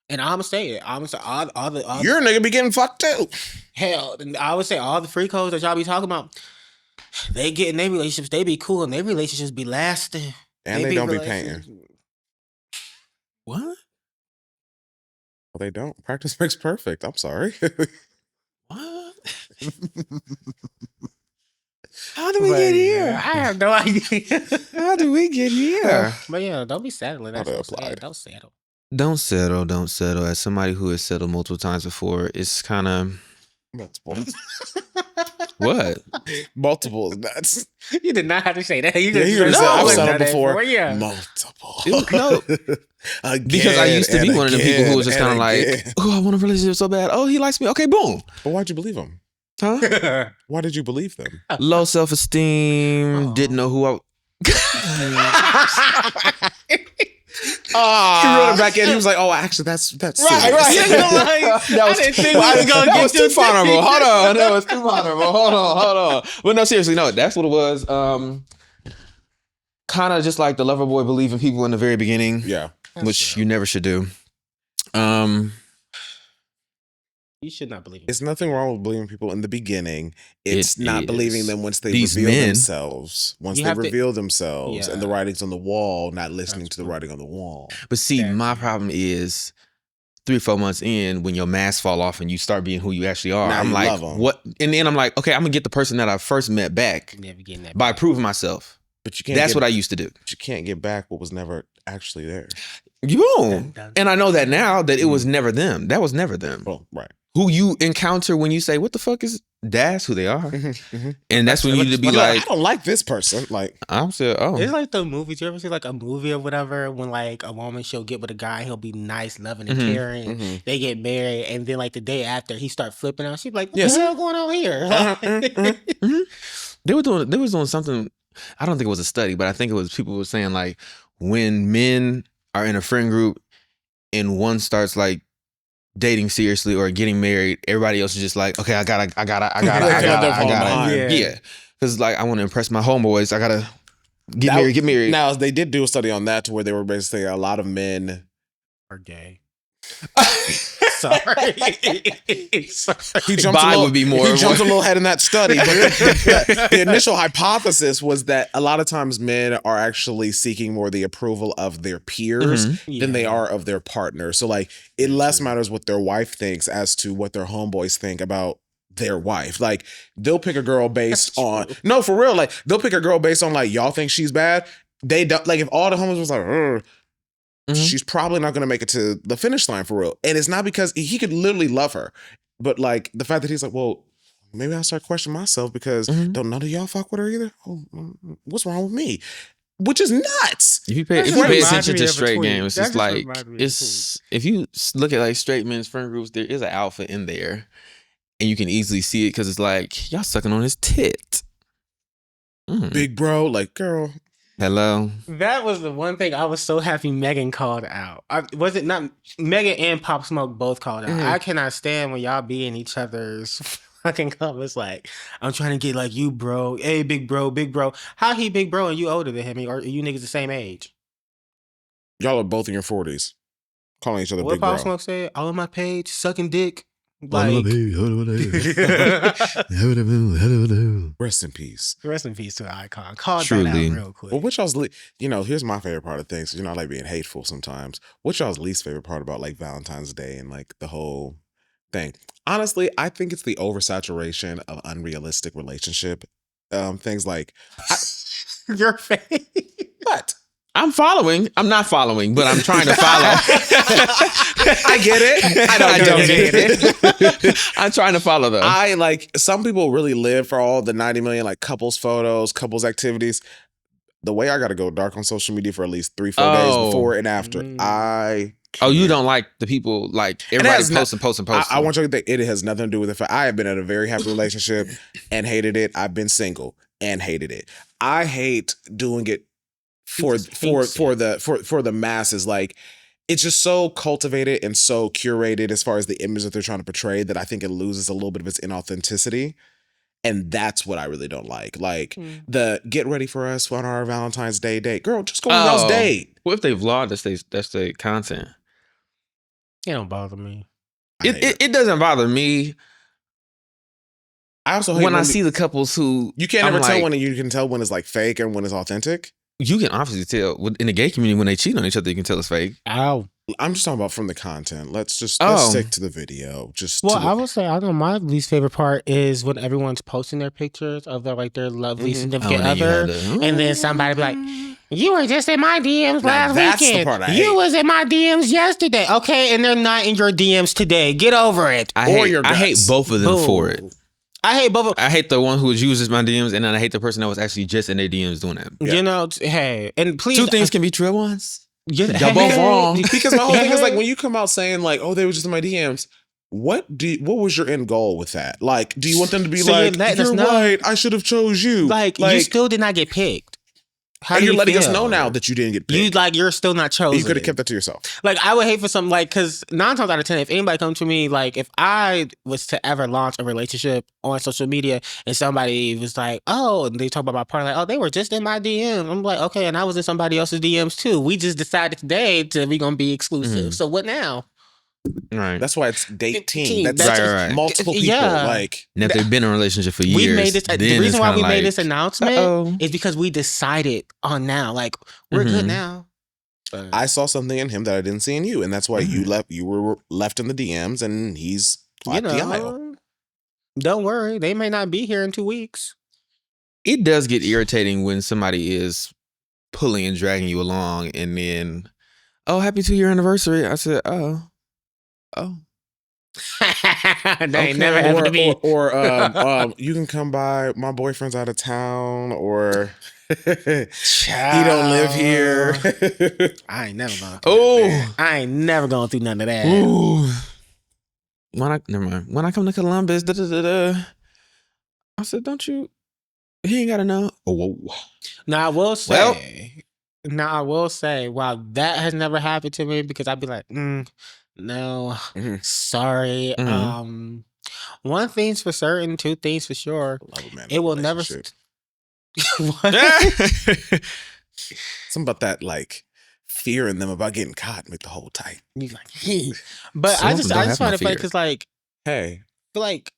And I'm gonna say it. I'm gonna say all the your nigga be getting fucked too. Hell, and I would say all the free codes that y'all be talking about, they get in their relationships, they be cool, and their relationships be lasting. And they don't be painting. What? Well, they don't. Practice makes perfect. I'm sorry. What? How do we get here? I have no idea. How do we get here? But yeah, don't be settling. That's so sad. Don't settle. Don't settle. As somebody who has settled multiple times before, it's kind of multiple. What? Multiple is nuts. You did not have to say that. You I've settled before. Yeah. Multiple. No. Because I used to be one of the people who was just kind of like, oh, I want a relationship so bad. Oh, he likes me. Okay, boom. But why'd you believe him? Huh? Why did you believe them? Low self-esteem. Didn't know who I. He wrote it back in. He was like, "Oh, actually, that's right." That was too vulnerable. Hold on, that was too vulnerable. Hold on. But no, seriously, no, that's what it was. Kind of just like the lover boy believing people in the very beginning, yeah, which you never should do. You should not believe it. It's nothing wrong with believing people in the beginning. It's not believing them once they These reveal men, themselves. Once they reveal themselves and the writing's on the wall, not listening to the writing on the wall. But see, my problem is 3-4 months in, when your mask fall off and you start being who you actually are, now I'm like, what? And then I'm like, okay, I'm gonna get the person that I first met back by proving myself. But you can't. That's what I used to do. But you can't get back what was never actually there. You won't. And I know that now that it was never them. That was never them. Well, right. Who you encounter when you say, what the fuck is, that's who they are. And that's when you need to be like, I don't like this person. Like, I'm saying, oh. It's like the movies. You ever see like a movie or whatever when like a woman, she'll get with a guy, he'll be nice, loving, and caring. They get married, and then like the day after, he start flipping out. She's like, what the hell going on here? They was doing something, I don't think it was a study, but I think it was people were saying like, when men are in a friend group and one starts like dating seriously or getting married, everybody else is just like, okay, I gotta. Yeah. Because like, I want to impress my homeboys. I gotta get married. Now, they did do a study on that to where they were basically a lot of men are gay. Sorry. He jumped a little ahead in that study. But the initial hypothesis was that a lot of times men are actually seeking more the approval of their peers than they are of their partner. So like, it less matters what their wife thinks as to what their homeboys think about their wife. Like, they'll pick a girl based on no, for real. Like, they'll pick a girl based on like, y'all think she's bad. They don't, like, if all the homies was like, she's probably not going to make it to the finish line for real. And it's not because he could literally love her. But like, the fact that he's like, well, maybe I'll start questioning myself because don't none of y'all fuck with her either. Oh, what's wrong with me? Which is nuts. If you pay attention to straight games, it's just like, if you look at like straight men's friend groups, there is an alpha in there. And you can easily see it because it's like, y'all sucking on his tit. Big bro, like, girl. Hello. That was the one thing I was so happy Megan called out. Was it not Megan and Pop Smoke both called out? I cannot stand when y'all be in each other's fucking comments like, I'm trying to get like you, bro. Hey, big bro, big bro. How he big bro and you older than him? Or you niggas the same age? Y'all are both in your 40s. Calling each other big bro. What Pop Smoke said? All on my page, sucking dick. Like, rest in peace. Rest in peace to an icon. Call that out real quick. Well, what y'all's, here's my favorite part of things. I like being hateful sometimes. What's y'all's least favorite part about like Valentine's Day and like the whole thing? Honestly, I think it's the oversaturation of unrealistic relationship things like your face. What? I'm following. I'm not following, but I'm trying to follow. I get it. I don't get it. I'm trying to follow though. I like, some people really live for all the 90 million like couples photos, couples activities. The way I got to go dark on social media for at least 3-4 days before and after. You don't like the people, like everybody posting. I want you to think it has nothing to do with it. I have been in a very happy relationship and hated it. I've been single and hated it. I hate doing it for the masses. Like, it's just so cultivated and so curated as far as the image that they're trying to portray that I think it loses a little bit of its inauthenticity. And that's what I really don't like. Like, the get ready for us on our Valentine's Day date. Girl, just go on y'all's date. What if they vlog? That's their content. It don't bother me. It doesn't bother me. I also hate when I see the couples who you can't ever tell when you can tell when it's like fake and when it's authentic. You can obviously tell in the gay community when they cheat on each other. You can tell it's fake. Ow! I'm just talking about from the content. Let's stick to the video. I would say I know my least favorite part is when everyone's posting their pictures of their lovely significant other, and then somebody be like, "You were just in my DMs last weekend. The part I hate. You was in my DMs yesterday." Okay, and they're not in your DMs today. Get over it. I hate both of them for it. I hate both of them. I hate the one who uses my DMs, and then I hate the person that was actually just in their DMs doing that. Yeah. Hey, and please, 2 things can be true at once. Y'all both wrong. Because my whole thing is like, when you come out saying like, "Oh, they were just in my DMs," what was your end goal with that? Like, do you want them to be you're right, I should have chose you? Like, you still did not get picked. How you're letting us know now that you didn't get picked. You're still not chosen. You could have kept that to yourself. Like, I would hate for something like, because 9 times out of 10, if anybody comes to me, like, if I was to ever launch a relationship on social media and somebody was like, oh, and they talk about my partner, like, oh, they were just in my DM. I'm like, okay, and I was in somebody else's DMs too. We just decided today we gonna be exclusive. So what now? Right. That's why it's dating. That's That's right. multiple people. Yeah. Like, And if they've been in a relationship for years, We made this. then The reason why we made this like, announcement is because we decided on now. Like, we're good now. But I saw something in him that I didn't see in you, and that's why you were left in the DMs, and he's at the aisle. Don't worry, they may not be here in 2 weeks. it does get irritating when somebody is pulling and dragging you along, and then, oh, happy 2-year anniversary. I said, oh. They ain't never happened to me. Or you can come by. My boyfriend's out of town, or he don't live here. I ain't never gone. Oh, I ain't never going through none of that. ooh. Never mind. When I come to Columbus, I said, don't you? He ain't gotta know. Oh, whoa. Now I will say. Wow, that has never happened to me because I'd be like, no, sorry. One thing's for certain, 2 things for sure. It will never. Something about that, like, fear in them about getting caught make the whole tight. But I just find it funny because, like, hey, I feel like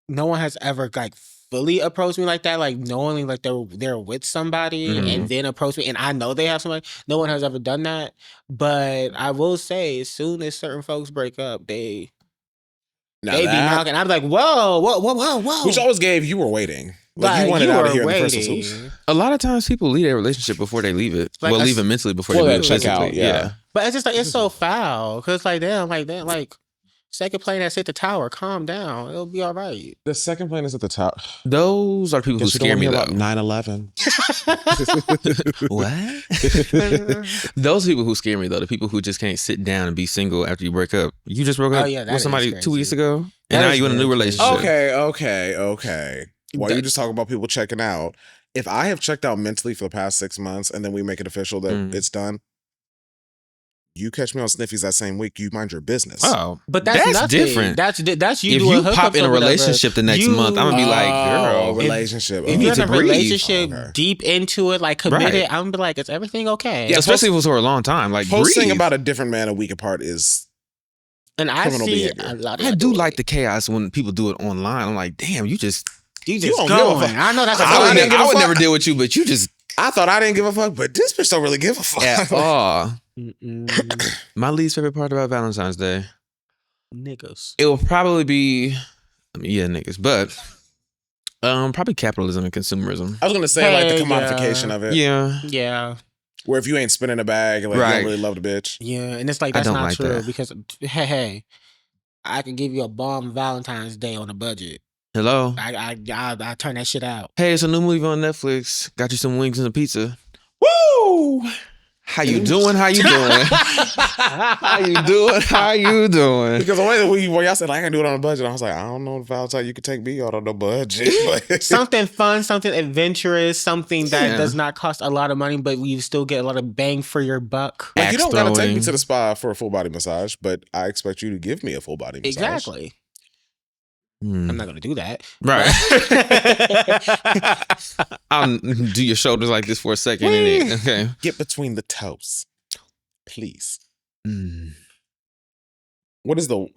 no one has ever like fully approached me like that, like knowing like they're with somebody and then approach me, and I know they have somebody. No one has ever done that. But I will say, as soon as certain folks break up, they be knocking. I'm like, whoa. Which always gave you were waiting. Like, you wanted out of here in the first instance. A lot of times people leave their relationship before they leave it. Like, leave it mentally before they leave it check physically. out. Yeah. But it's just like, it's so foul. Because like, damn, like second plane that's hit the tower, calm down. It'll be all right. The second plane is at the top. Those are people who scare me, though. 9/11. What? Those people who scare me, though. The people who just can't sit down and be single after you break up. You just broke up with somebody 2 weeks ago, and now you're in a new relationship. Okay. While you just talking about people checking out, if I have checked out mentally for the past 6 months and then we make it official that it's done, you catch me on Sniffies that same week, you mind your business. Oh, but that's different. That's you. If you pop in a relationship the next month, I'm gonna be like, girl, relationship. If you're in a relationship deep into it, like committed, I'm gonna be like, is everything okay? Yeah, especially if it was for a long time. Like, posting about a different man a week apart is. And I see behavior. a lot of I do like the chaos when people do it online. I'm like, damn, you just going. I know that's. I would never deal with you, but you just. I thought I didn't give a fuck, but this bitch don't really give a fuck at all. My least favorite part about Valentine's Day, niggas. It will probably be, niggas, but probably capitalism and consumerism. I was gonna say like the commodification of it. Yeah. Where if you ain't spinning a bag, like you don't really love the bitch. Yeah, and it's like that's not true because hey, I can give you a bomb Valentine's Day on a budget. Hello. I turn that shit out. Hey, it's a new movie on Netflix. Got you some wings and a pizza. Woo! How you doing? How you doing? How you doing? How you doing? Because the way that y'all said, like, I can do it on a budget, I was like, I don't know if Valentine you could take me out on a budget. Something fun, something adventurous, something that does not cost a lot of money, but you still get a lot of bang for your buck. Like, you don't gotta take me to the spa for a full body massage, but I expect you to give me a full body massage. Exactly. I'm not gonna do that. Right. I'll do your shoulders like this for a second. And then, okay. Get between the toes. Please. What is the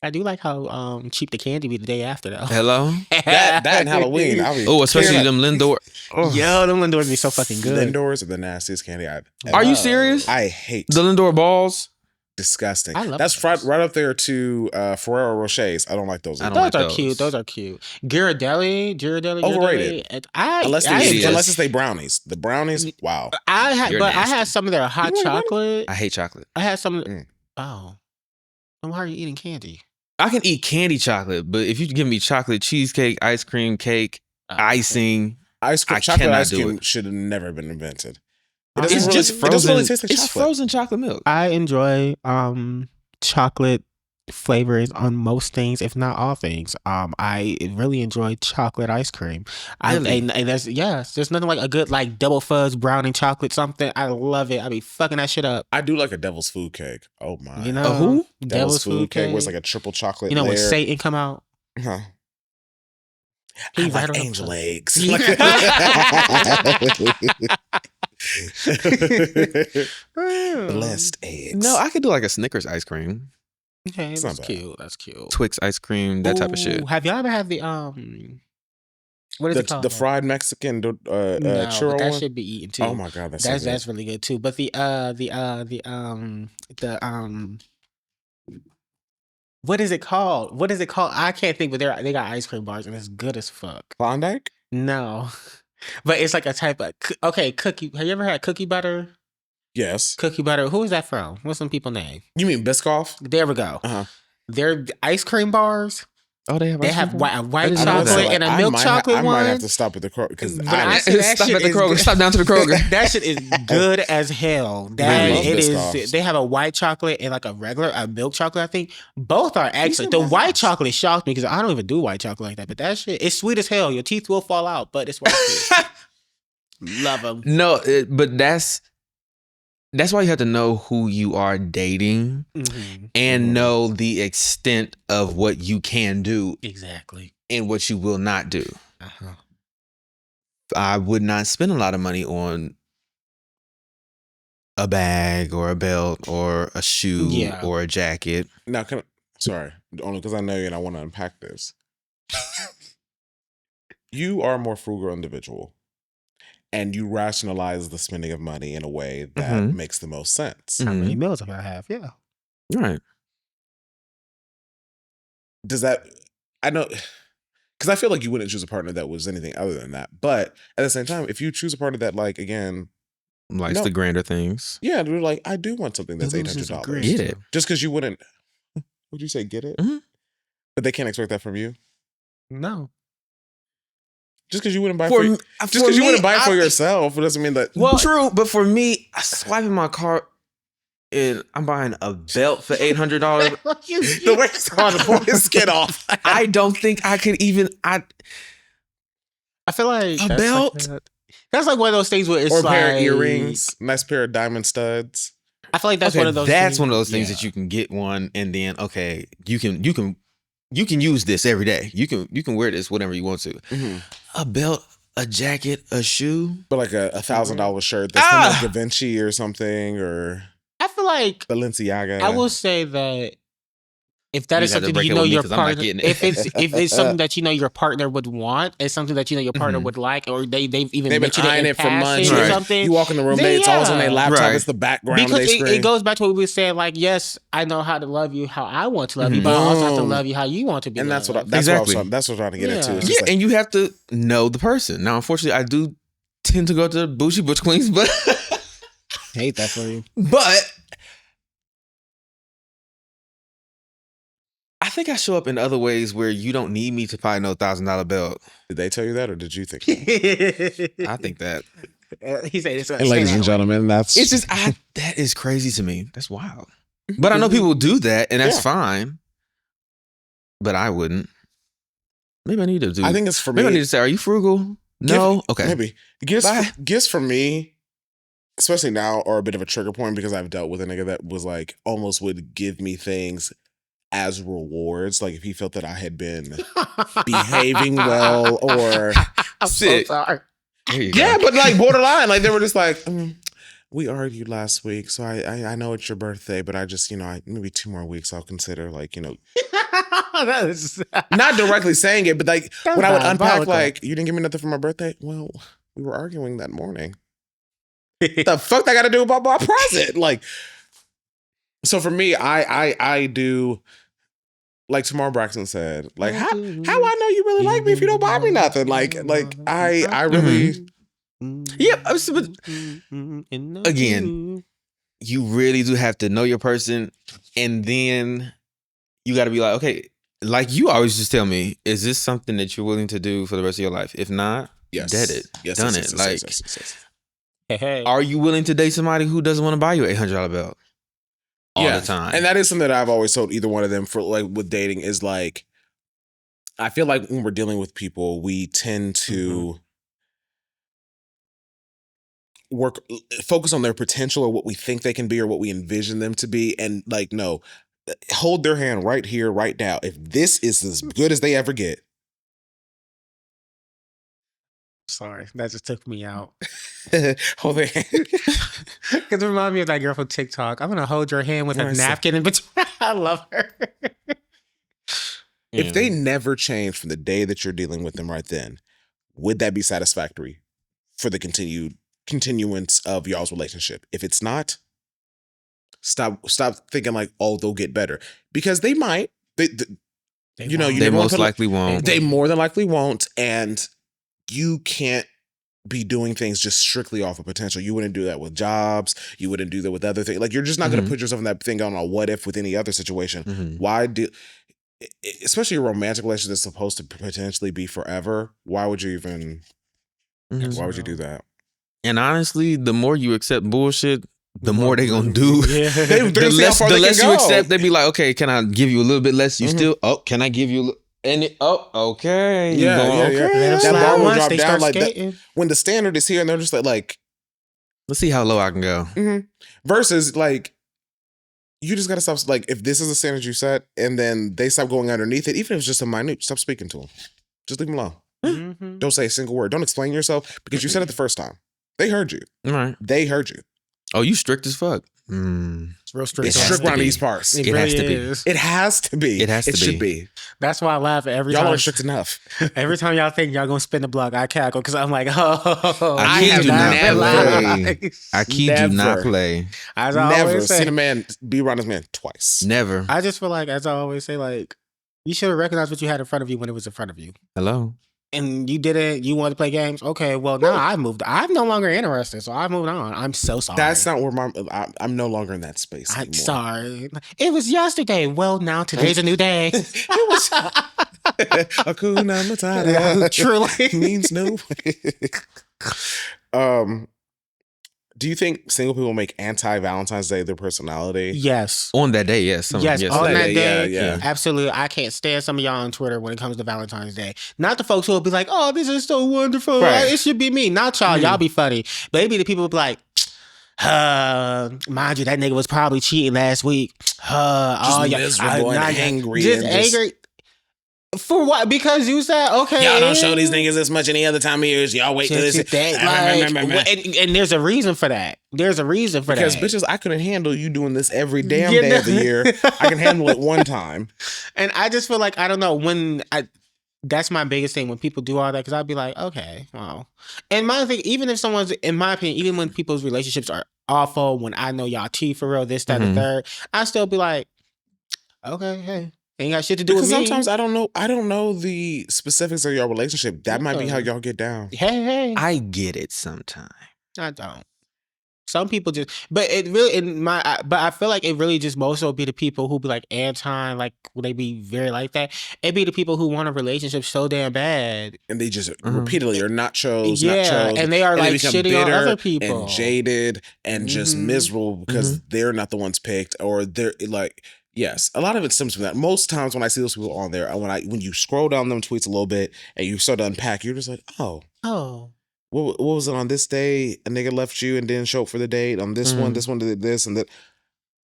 I do like how cheap the candy be the day after though. Hello? that and Halloween. Especially them Lindor. Oh. Yo, them Lindors be so fucking good. Lindors are the nastiest candy I've ever. Are you serious? I hate the Lindor balls. Disgusting. I love that's right up there to Ferrero Rochers. I don't like those. Those are cute. Those are cute. Ghirardelli. Overrated. Unless it's they brownies. The brownies. Wow. I had some of their hot chocolate. I hate chocolate. I had some. Oh, then why are you eating candy? I can eat candy chocolate, but if you give me chocolate cheesecake, ice cream cake, icing, chocolate ice cream should have never been invented. It's just frozen. It doesn't really taste like chocolate. It's frozen chocolate milk. I enjoy chocolate flavors on most things, if not all things. I really enjoy chocolate ice cream. Really? And there's nothing like a good like double fuzz brownie chocolate something. I love it. I be fucking that shit up. I do like a devil's food cake. Oh my! You know who? Devil's food cake was like a triple chocolate. You know when Satan come out? Huh. He I right like on the angel plate. eggs. Blessed eggs. No, I could do like a Snickers ice cream, Okay, It's that's not bad. cute. That's cute. Twix ice cream, that type of shit. Ooh, have y'all ever had the what is it called? The fried Mexican No, churro but that one? should be eaten too. Oh my god, that's so good. That's really good too. But the what is it called? What is it called? I can't think, but they got ice cream bars and it's good as fuck. Klondike? No, but it's like a type of cookie. Have you ever had cookie butter? Yes. Cookie butter. Who is that from? What's some people name? You mean Biscoff? There we go. Uh-huh. They're ice cream bars. Oh, they have. They ice have cream bars? white didn't know chocolate that. and a milk chocolate I one. might have to stop at the Kroger because But I say that Stop shit at the is Kroger. good. Stop down to the Kroger. That shit is good as hell. That love it Biscoffs. is. They have a white chocolate and like a milk chocolate. I think both are excellent. The are white nice. chocolate shocked me because I don't even do white chocolate like that. But that shit is sweet as hell. Your teeth will fall out, but it's worth it. Love them. No, but that's why you have to know who you are dating Mm-hmm. and know the extent of what you can do Exactly. and what you will not do. Uh-huh. I would not spend a lot of money on a bag or a belt or a shoe Yeah. or a jacket. Now, sorry, only because I know you and I want to unpack this. You are a more frugal individual, and you rationalize the spending of money in a way that Mhm. makes the most sense. How many Mhm. meals have I have? Yeah. Right. Does that? I know, because I feel like you wouldn't choose a partner that was anything other than that. But at the same time, if you choose a partner that, like, again, Likes No. the grander things. yeah, they're like, I do want something that's $800. Get it. Just because you wouldn't, would you say get it? Mhm. But they can't expect that from you. No. Just because you wouldn't buy For for, me- just for because you me, wouldn't buy it for I- yourself, it doesn't mean that. Well, True, but for me, I swipe in my cart and I'm buying a belt for $800. The way it's hard to pull his skin off. I don't think I could even. I feel like A that's belt? Like that's like one of those things where it's Or a like pair of earrings, nice pair of diamond studs. I feel like that's Okay, one of those. that's things, one of those things yeah. that you can get one and then okay, you can use this every day. You can wear this whenever you want to. Mm-hmm. A belt, a jacket, a shoe. But like a $1,000 shirt that's from like Da Vinci or something, or I feel like Balenciaga. I will say that if that You is have to something break you it know with me your 'cause I'm not partner, getting it. if it's something that you know your partner would want, it's something that you know your partner Mhm. would like, or they've even They've been mentioned eyeing in it for months. passing or Right. something. You walk in the room, Then it's always on their yeah. laptop. Right. It's the background of Because their screen. it goes back to what we were saying, like, yes, I know how to love you how I want to love you, but I also have to Boom. love you how you want to be and that's what loved. Exactly. that's what I'm trying to get into. Yeah. It's Yeah, just like, and you have to know the person. Now, unfortunately, I do tend to go to the bougie butch queens, but hate that for you. but I think I show up in other ways where you don't need me to buy no $1,000 belt. did they tell you that, or did you think that? I think that. He said it's And ladies and gentlemen, that's It's just that is crazy to me. That's wild. But I know people do that, and that's Yeah. fine. But I wouldn't. Maybe I need to do. I think it's for me. maybe I need to say, "Are you frugal?" No. Okay. Maybe gifts for me, especially now, are a bit of a trigger point because I've dealt with a nigga that was like almost would give me things as rewards, like if he felt that I had been behaving well, or I'm Sick. so sorry. There you yeah, go. but like borderline, like they were just like, we argued last week, so I know it's your birthday, but I just maybe 2 more weeks I'll consider, like, That is not directly saying it, but like That's when I would unpack, diabolical. like, you didn't give me nothing for my birthday. Well, we were arguing that morning. The fuck that got to do about my present? Like, so for me, I do, like Tamar Braxton said, like how I know you really like me if you don't buy me nothing? Like I really. Yeah, but again, you really do have to know your person, and then you got to be like, okay, like you always just tell me, is this something that you're willing to do for the rest of your life? If not, Yes. dead it, Yes, done yes, it. yes, Like, yes. Hey. are you willing to date somebody who doesn't want to buy you an $800 belt all Yeah. the time? And that is something that I've always told either one of them for, like, with dating, is like, I feel like when we're dealing with people, we tend to focus on their potential or what we think they can be or what we envision them to be. And like, no, hold their hand right here, right now. If this is as good as they ever get, Sorry, that just took me out. Hold their hand. Because it reminds me of that girl from TikTok. I'm gonna hold your hand with a napkin in between. I love her. If they never change from the day that you're dealing with them right then, would that be satisfactory for the continuance of y'all's relationship? If it's not, stop thinking like, oh, they'll get better, because they might. They most likely won't. They more than likely won't, and you can't be doing things just strictly off of potential. You wouldn't do that with jobs. You wouldn't do that with other things. Like, you're just not going to put yourself in that thing on a what if with any other situation. Why do, especially a romantic relationship that's supposed to potentially be forever? Why would you even? Why would you do that? And honestly, the more you accept bullshit, the more they gonna do. Yeah. The less you accept, they be like, okay, can I give you a little bit less? You still, can I give you okay. Yeah. That bar will once drop they down start like skating. that. When the standard is here and they're just like, let's see how low I can go. Versus like, you just gotta stop. Like, if this is the standard you set and then they stop going underneath it, even if it's just a minute, stop speaking to them. Just leave them alone. Don't say a single word. Don't explain yourself, because you said it the first time. They heard you. Right. They heard you. Oh, you strict as fuck. It's real strict. It's strict around these parts. It It has really to be. is. It has to be. It has to It should be. That's why I laugh every Y'all time. aren't strict enough. Every time y'all think y'all gonna spin the block, I cackle because I'm like, oh, I have do not been play. lied. Akii do not play. As I Never always say, seen a man be around his man twice. Never. I just feel like, as I always say, like, you should have recognized what you had in front of you when it was in front of you. Hello. And you didn't. You wanted to play games. Okay, well now I've moved. I'm no longer interested, so I moved on. I'm so sorry. That's not where I'm no longer in that space anymore. I'm sorry. It was yesterday. Well, now today's a new day. It was Hakuna Matata. Truly means no. Do you think single people make anti-Valentine's Day their personality? Yes. On that day, yes. Yes, on that day, yeah. absolutely. I can't stand some of y'all on Twitter when it comes to Valentine's Day. Not the folks who will be like, oh, this is so wonderful. Right. It should be me. Not y'all. Y'all be funny. But it be the people who be like, mind you, that nigga was probably cheating last week. Just miserable and angry. Just angry. For what? Because you said, okay. Y'all don't show these niggas as much any other time of years. Y'all wait till this. And there's a reason for that. There's a reason for because that. Bitches, I couldn't handle you doing this every damn day of the year. I can handle it one time. And I just feel like, I don't know, that's my biggest thing when people do all that, because I'd be like, okay, wow. And my thing, even if someone's, in my opinion, even when people's relationships are awful, when I know y'all cheat for real, this, that, and the third, I still be like, okay, hey. Ain't got shit to do with me. Because sometimes I don't know the specifics of your relationship. That might be how y'all get down. Hey. I get it sometimes. I don't. Some people just, but it really, but I feel like it really just mostly be the people who be like anti, like, will they be very like that? It'd be the people who want a relationship so damn bad. And they just repeatedly are not chose. And they are like shitting on other people. And jaded and just miserable because they're not the ones picked, or they're like, yes, a lot of it stems from that. Most times when I see those people on there, when you scroll down them tweets a little bit and you start to unpack, you're just like, oh. What was it on this day? A nigga left you and didn't show up for the date. On this one did this and that.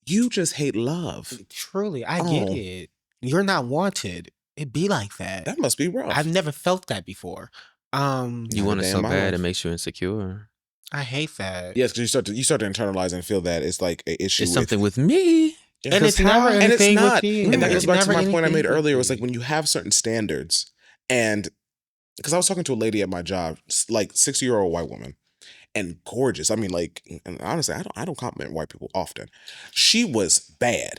You just hate love. Truly, I get it. You're not wanted. It be like that. That must be rough. I've never felt that before. You want it so bad, it makes you insecure. I hate that. Yes, because you start to internalize and feel that it's like an issue. It's something with me. Yeah. And it's never anything with you. And that goes back to my point I made earlier. It was like when you have certain standards, and because I was talking to a lady at my job, like 60-year-old white woman, and gorgeous. I mean, like, and honestly, I don't compliment white people often. She was bad.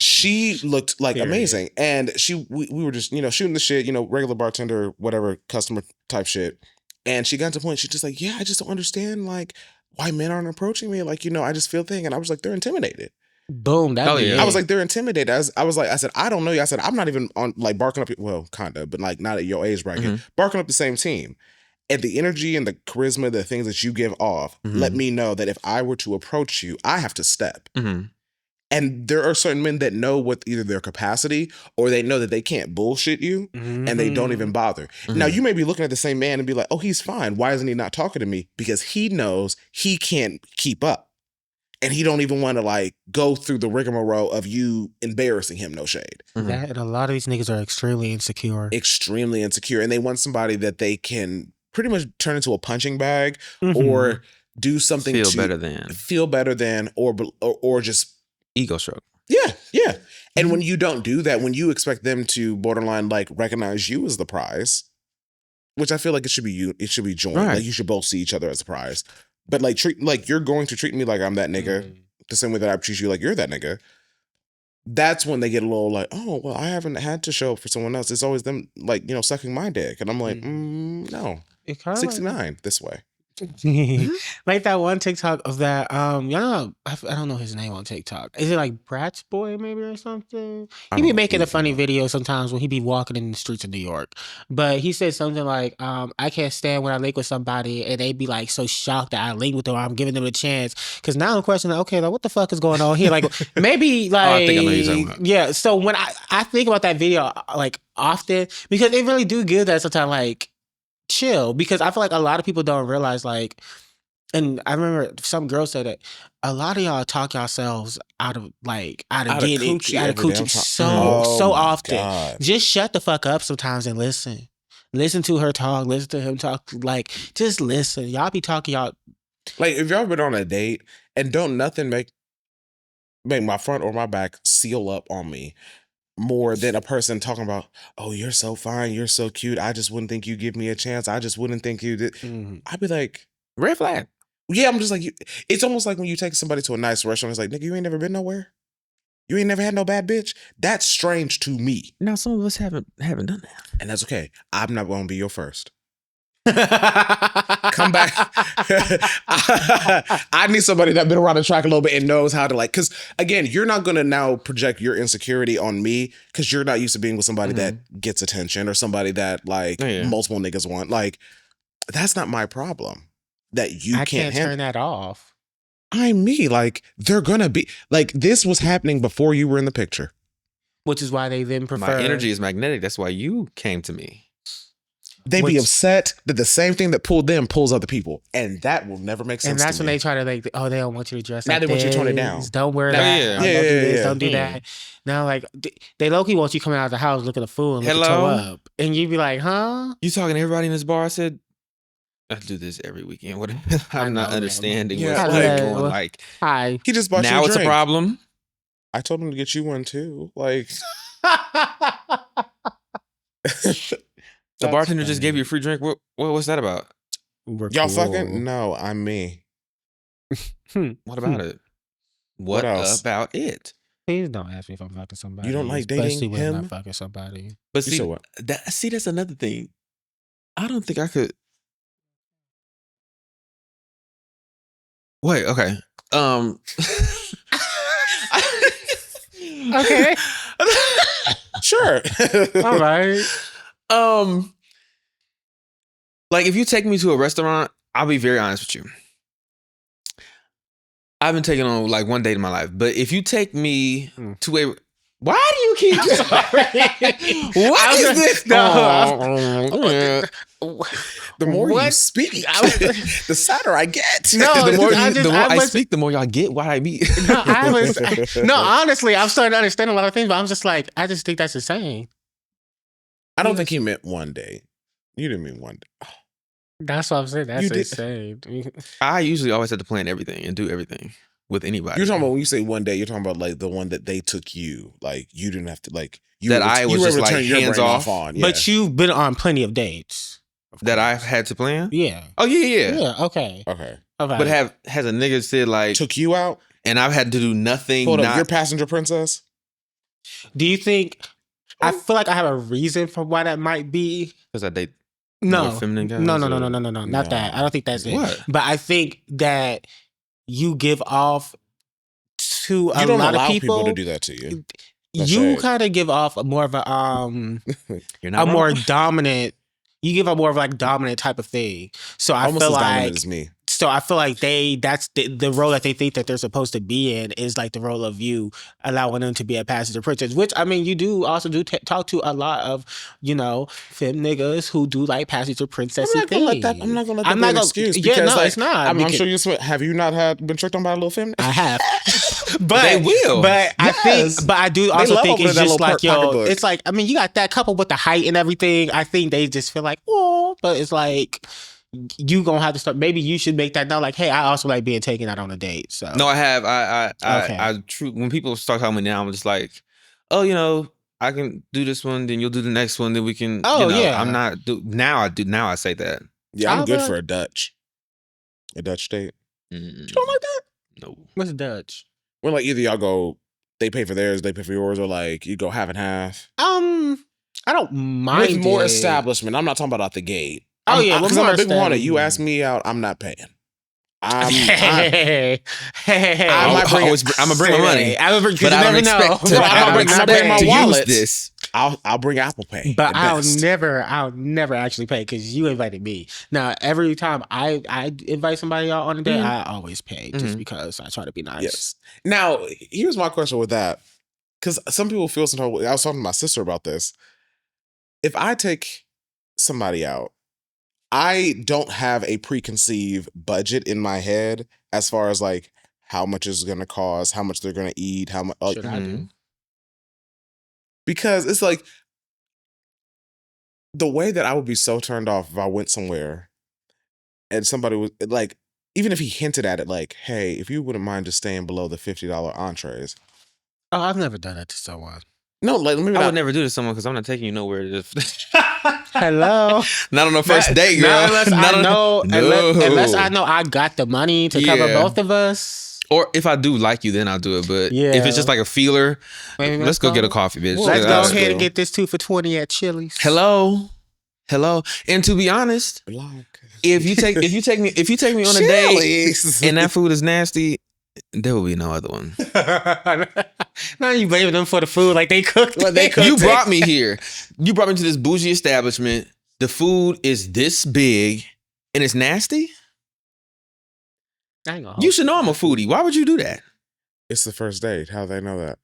She looked like amazing, and we were just shooting the shit, regular bartender, whatever, customer type shit. And she got to the point, she's just like, yeah, I just don't understand like why men aren't approaching me. Like, I just feel thing, and I was like, they're intimidated. Boom. I was like, they're intimidated. I said, I don't know you. I said, I'm not even on like barking up. Well, kind of, but like not at your age bracket. Barking up the same team. And the energy and the charisma, the things that you give off, let me know that if I were to approach you, I have to step. And there are certain men that know what either their capacity or they know that they can't bullshit you and they don't even bother. Now, you may be looking at the same man and be like, oh, he's fine. Why isn't he not talking to me? Because he knows he can't keep up. and he don't even want to like go through the rigmarole of you embarrassing him. No shade. That, and a lot of these niggas are extremely insecure. Extremely insecure, and they want somebody that they can pretty much turn into a punching bag or do something feel to better than, or just ego stroke. Yeah. And when you don't do that, when you expect them to borderline like recognize you as the prize, which I feel like it should be joined. Right. Like you should both see each other as a prize. But like you're going to treat me like I'm that nigga the same way that I treat you like you're that nigga. That's when they get a little like, oh, well, I haven't had to show up for someone else. It's always them like, sucking my dick. And I'm like, no. 69 this way. Like that one TikTok of that y'all know, I don't know his name on TikTok. Is it like Bratz Boy maybe or something? He be making a funny video sometimes when he be walking in the streets of New York. But he said something like, I can't stand when I link with somebody and they be like so shocked that I link with them or I'm giving them a chance. Cause now I'm questioning, okay, like what the fuck is going on here? Like maybe like I think I know what you're talking about. Yeah. So when I think about that video like often, because they really do give that sometimes like chill, because I feel like a lot of people don't realize like, and I remember some girl said that a lot of y'all talk yourselves out of coochie so often. God. Just shut the fuck up sometimes and listen. Listen to her talk. Listen to him talk. Like just listen. Y'all be talking y'all. Like if y'all been on a date and don't nothing make my front or my back seal up on me more than a person talking about, oh, you're so fine, you're so cute, I just wouldn't think you give me a chance, I just wouldn't think you did. I'd be like, red flag. Yeah, I'm just like, it's almost like when you take somebody to a nice restaurant, it's like, nigga, you ain't never been nowhere? You ain't never had no bad bitch? That's strange to me. Now, some of us haven't done that. And that's okay. I'm not going to be your first. Come back. I need somebody that's been around the track a little bit and knows how to like, because again, you're not going to now project your insecurity on me because you're not used to being with somebody that gets attention or somebody that like multiple niggas want. Like, that's not my problem. That you can't turn that off. I'm me. Like, they're going to be like, this was happening before you were in the picture. Which is why they then prefer. My energy is magnetic. That's why you came to me. They be upset that the same thing that pulled them pulls other people. And that will never make sense. And that's to when me. they try to like, oh, they don't want you to dress now like they want you this. to tone it down. Don't wear that. Yeah. Don't do this. Don't do that. Now, like, they low-key want you coming out of the house looking a fool and looking toe up. And you be like, huh? You talking to everybody in this bar? I said, I do this every weekend. What I'm not understanding what's going on. Like, hi. He just bought you now a it's drink. a problem. I told him to get you one too. Like, the bartender just gave you a free drink. What's that about? Y'all fucking? No, I'm me. What about it? What else? about it? Please don't ask me if I'm fucking somebody. You don't like dating especially when him? I'm not fucking somebody. But see, what? That's another thing. I don't think I could. Wait, okay. Okay. Sure. All right. Like if you take me to a restaurant, I'll be very honest with you. I've been taking on like one date in my life, but if you take me to a, why do you keep? What is this? The more you speak, the sadder I get. No, the more I speak, the more y'all get what I mean. No, honestly, I'm starting to understand a lot of things, but I'm just like, I just think that's insane. I don't think he meant one day. You didn't mean one day. That's what I'm saying. That's insane. I usually always have to plan everything and do everything with anybody. You're talking about when you say one day, you're talking about like the one that they took you. Like you didn't have to like you that I was just like hands off on. Yeah. But you've been on plenty of dates that I've had to plan. Yeah. Oh yeah. Yeah. Okay. But has a nigga said like took you out and I've had to do nothing? Hold up, your passenger princess. Do you think? I feel like I have a reason for why that might be. Because I date. No, feminine guys no, not that. I don't think that's it. What? But I think that you give off to a You don't lot allow of people to do that to you. You kind of give off more of a You're not more dominant. You give up more of like dominant type of thing. So I almost feel as like dominant as me. So I feel like that's the role that they think that they're supposed to be in is like the role of you allowing them to be a passenger princess, which I mean, you do talk to a lot of, femme niggas who do like passenger princess things. I'm not gonna let that be an excuse. Because, it's not. I mean, I'm sure have you not been tricked on by a little femme? I have. But they will. But I do also think it's just like, it's like, I mean, you got that couple with the height and everything. I think they just feel like, oh, but it's like, you gonna have to start. Maybe you should make that now. Like, hey, I also like being taken out on a date. So no, I have. I when people start talking to me now, I'm just like, oh, I can do this one, then you'll do the next one, then we can. Yeah. I'm not now. I say that. Yeah, I'm good for a Dutch date. You don't like that? No. What's Dutch? Well, like either y'all go, they pay for theirs, they pay for yours, or like you go half and half. I don't mind with more establishment. I'm not talking about out the gate. Because I'm a big hornet. You ask me out, I'm not paying. I'm gonna bring my money, but I don't expect to. I'm gonna bring my wallet. This. I'll bring Apple Pay, but I'll never actually pay because you invited me. Now every time I invite somebody out on a date, I always pay just because I try to be nice. Yes. Now here's my question with that, because some people feel some type of way. I was talking to my sister about this. If I take somebody out, I don't have a preconceived budget in my head as far as like how much it's going to cost, how much they're going to eat, how much. Should I do? Because it's like the way that I would be so turned off if I went somewhere and somebody was like, even if he hinted at it, like, hey, if you wouldn't mind just staying below the $50 entrees. Oh, I've never done that to someone. No, like I would never do this to someone because I'm not taking you nowhere. Hello. Not on the first date, girl. Unless I know I got the money to cover both of us. Or if I do like you, then I'll do it. But if it's just like a feeler, let's go get a coffee, bitch. Let's go ahead and get this 2 for $20 at Chili's. Hello. And to be honest, if you take me on a date and that food is nasty, there will be no other one. Now you blaming them for the food like they cooked. You brought me here. You brought me to this bougie establishment. The food is this big and it's nasty. You should know I'm a foodie. Why would you do that? It's the first date. How do they know that?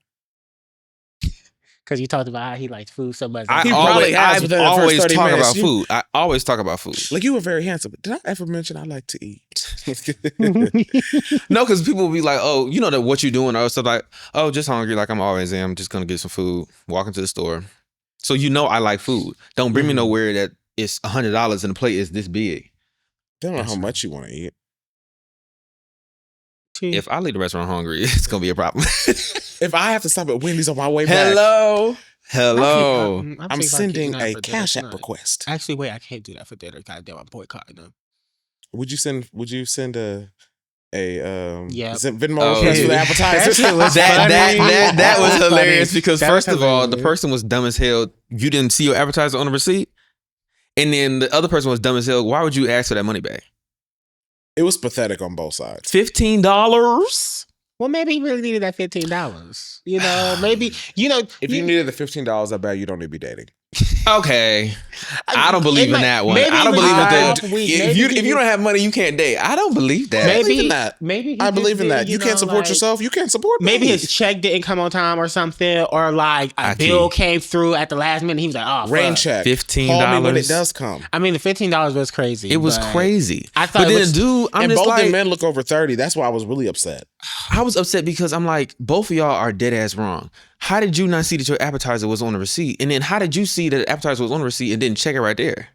Because you talked about how he likes food so much. I always talk about food. I always talk about food. Like, you were very handsome. Did I ever mention I like to eat? No, because people will be like, oh, you know that what you're doing, or stuff like, oh, just hungry. Like I'm always am. I'm just gonna get some food. Walk into the store. So you know I like food. Don't bring me nowhere that it's $100 and the plate is this big. They don't know how much you want to eat. If I leave the restaurant hungry, it's gonna be a problem. If I have to stop at Wendy's on my way back. Hello. I'm sending a Cash App request. Actually, wait, I can't do that for dinner. Goddamn, I'm boycotting them. Would you send a Venmo request for the appetizers? That was hilarious because first of all, the person was dumb as hell. You didn't see your appetizer on the receipt, and then the other person was dumb as hell. Why would you ask for that money back? It was pathetic on both sides. $15? Well, maybe he really needed that $15. Maybe, if you needed the $15, I bet you don't need to be dating. Okay. I don't believe in that one. I don't believe that. If you don't have money, you can't date. I don't believe that. I believe in that. You can't support yourself. You can't support me. Maybe his check didn't come on time or something, or like a bill came through at the last minute. He was like, "Oh, rain check, $15 Call me when it does come." I mean, the $15 was crazy. It was crazy. I thought, and both the men look over 30. That's why I was really upset. I was upset because I'm like, both of y'all are dead ass wrong. How did you not see that your appetizer was on the receipt? And then how did you see that the appetizer was on the receipt and didn't check it right there?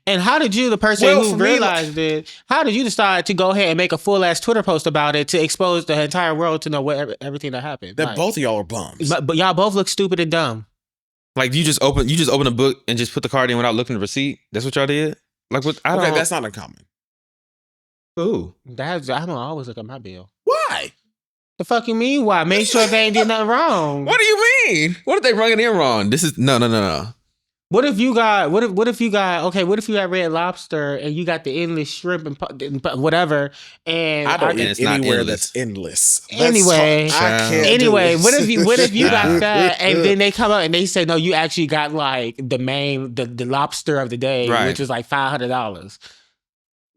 And how did you, the person who realized it, how did you decide to go ahead and make a full ass Twitter post about it to expose the entire world to know everything that happened? That both of y'all are bums. But y'all both look stupid and dumb. Like you just open a book and just put the card in without looking at the receipt? That's what y'all did? Like what? That's not uncommon. Ooh. I don't always look at my bill. Why? The fuck you mean? Why? Make sure they ain't did nothing wrong. What do you mean? What if they rung it in wrong? This is no. What if you got Red Lobster and you got the endless shrimp and whatever? And I don't eat anywhere that's endless. Anyway, what if you got that and then they come out and they say no, you actually got like the lobster of the day, which was like $500.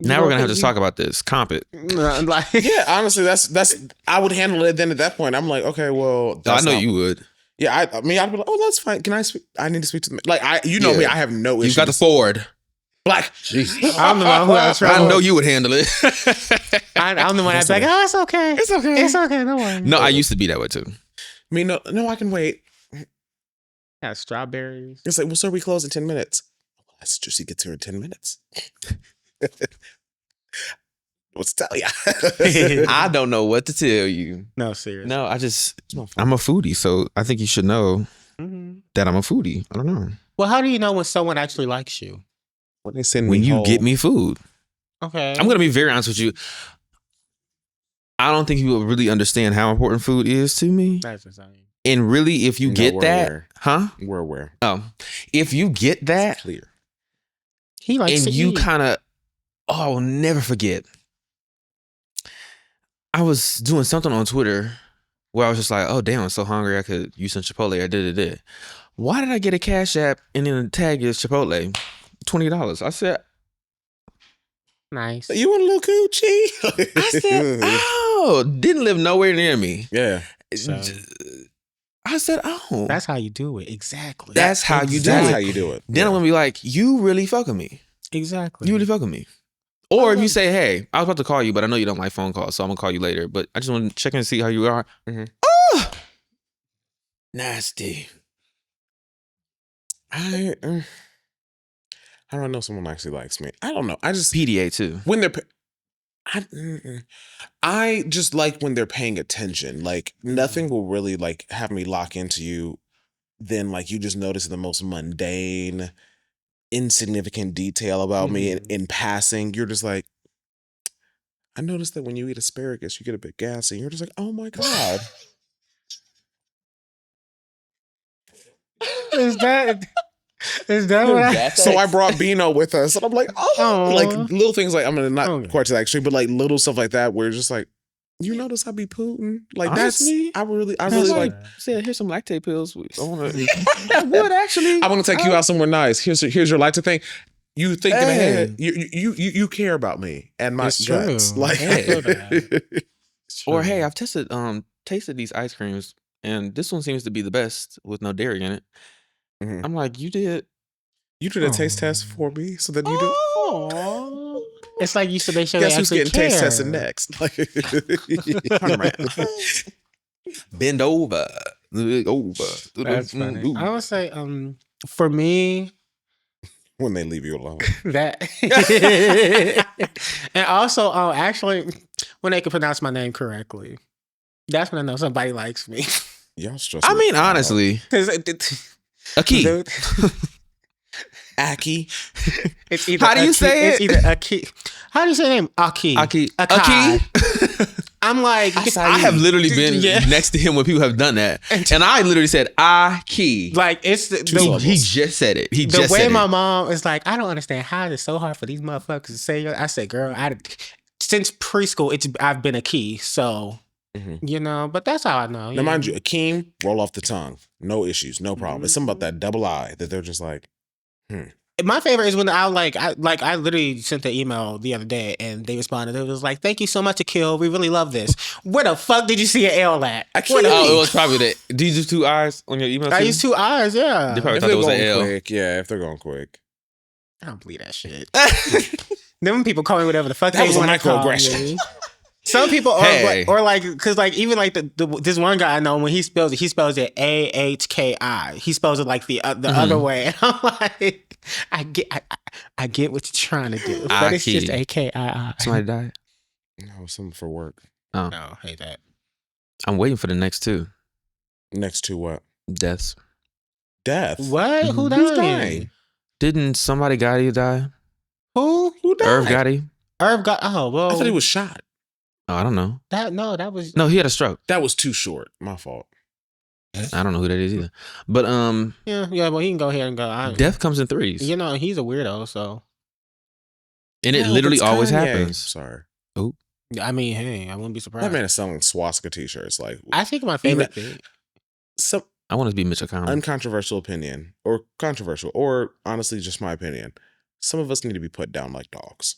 Now we're gonna have to talk about this. Comp it. Like, Yeah, honestly, that's I would handle it. Then at that point, I'm like, okay, well, I know you would. Yeah, I mean, I'd be like, oh, that's fine. Can I speak? I need to speak to them. Like, me, I have no issues. You got the forward. Like, Jesus. I'm the one who has trouble. I know you would handle it. I'm the one that's like, oh, it's okay. It's okay. It's okay. Don't worry. No, I used to be that way too. I mean, no, I can wait. Yeah, strawberries. It's like, well, sir, we close in 10 minutes. That's just he gets here in 10 minutes. What's to tell you? I don't know what to tell you. No, seriously. No, I'm a foodie, so I think you should know that I'm a foodie. I don't know. Well, how do you know when someone actually likes you? When they send When me you home. get me food. Okay. I'm going to be very honest with you. I don't think you will really understand how important food is to me. That's insane. And really, if you get we're that, aware. huh? We're aware. If you get that, It's clear. He likes and to you eat. kind of, I'll never forget. I was doing something on Twitter where I was just like, oh, damn, I'm so hungry. I could use some Chipotle. I did it. Why did I get a Cash App and then the tag is Chipotle? $20. I said, Nice. You want a little coochie? I said, oh, didn't live nowhere near me. Yeah. So, I said, oh. that's how you do it. Exactly. That's how you do That's it. how you do it. Then I'm going to be like, you really fucking me. Exactly. You really fucking me. Or if you say, hey, I was about to call you, but I know you don't like phone calls, so I'm going to call you later. But I just want to check in and see how you are. Oh! Nasty. I don't know someone actually likes me. I don't know. I just PDA too. when they're I just like when they're paying attention. Like nothing will really like have me lock into you then like you just notice the most mundane, insignificant detail about me in passing. You're just like, I noticed that when you eat asparagus, you get a bit gassy. You're just like, oh my God. Is that what I... So I brought Bino with us, and I'm like, oh, like Aw. little things like, I mean, not Okay. quite to that extreme, but like little stuff like that where it's just like, you notice I be Putin? Like Honestly, I really Somebody like, said, here's some lactate pills. I want to. Would actually. I want to take you out somewhere nice. Here's your Lactate thing. You think in Hey. ahead. You care about me and my It's true. guts. Like, I feel that. Or hey, I've tasted these ice creams, and this one seems to be the best with no dairy in it. Mhm. I'm like, you did. You did a taste test for me, so that you do. Aw. It's like you said they show Guess they who's actually getting care. taste tested next? Like, Turn around. Bend over. Over. That's funny. I would say, for me, when they leave you alone. that, and also, actually, when they can pronounce my name correctly, that's when I know somebody likes me. Y'all stress I me mean, out. honestly, Akii. Akii. It's either How do you Akii- say It's it? either Akii. How do you say the name? Akii. Akii. Akii. I'm like, I have literally been Yeah. next to him when people have done that, and I literally said Akii. like it's the He just said it. He the just way said my it. mom is like, I don't understand how it's so hard for these motherfuckers to say it. I said, girl, since preschool, I've been a key, so you know. But that's how I know. Now, mind you, Akeem, roll off the tongue. No issues, no problem. It's something about that double I that they're just like, My favorite is when I literally sent the email the other day and they responded. It was like, thank you so much, Akil. We really love this. Where the fuck did you see an L at? Where the Oh, it was probably that. Do you do 2 R's on your email? I too? use 2 R's, yeah. They probably if thought they're it was an going L. quick, yeah, if they're going quick. I don't believe that shit. Them people call me whatever the fuck That they was a want to call microaggression. me. Some people are Hey. or like, cause like even like this one guy I know, when he spells it AHKI. He spells it like the other way, and I'm like, I get what you're trying to do, but it's just Akii. AKII. Somebody died. No, something for work. Oh, No, hate that. I'm waiting for the next 2 Next to what? deaths. Death. What? Who died? Who's dying? Didn't somebody Gotti die? Who died? Irv Gotti? Irv got. Oh well. I thought he was shot. Oh, I don't know. that was. No, he had a stroke. That was too short. My fault. I don't know who that is either. But Yeah. Well, he can go ahead and go. death comes in 3s. You know, he's a weirdo, so. And it No, literally but it's always Kanye. happens. Sorry. I mean, hey, I wouldn't be surprised. That man is selling swastika t-shirts. Like, I think my favorite thing. some I want to be Mitchell Common. uncontroversial opinion, or controversial, or honestly just my opinion. Some of us need to be put down like dogs.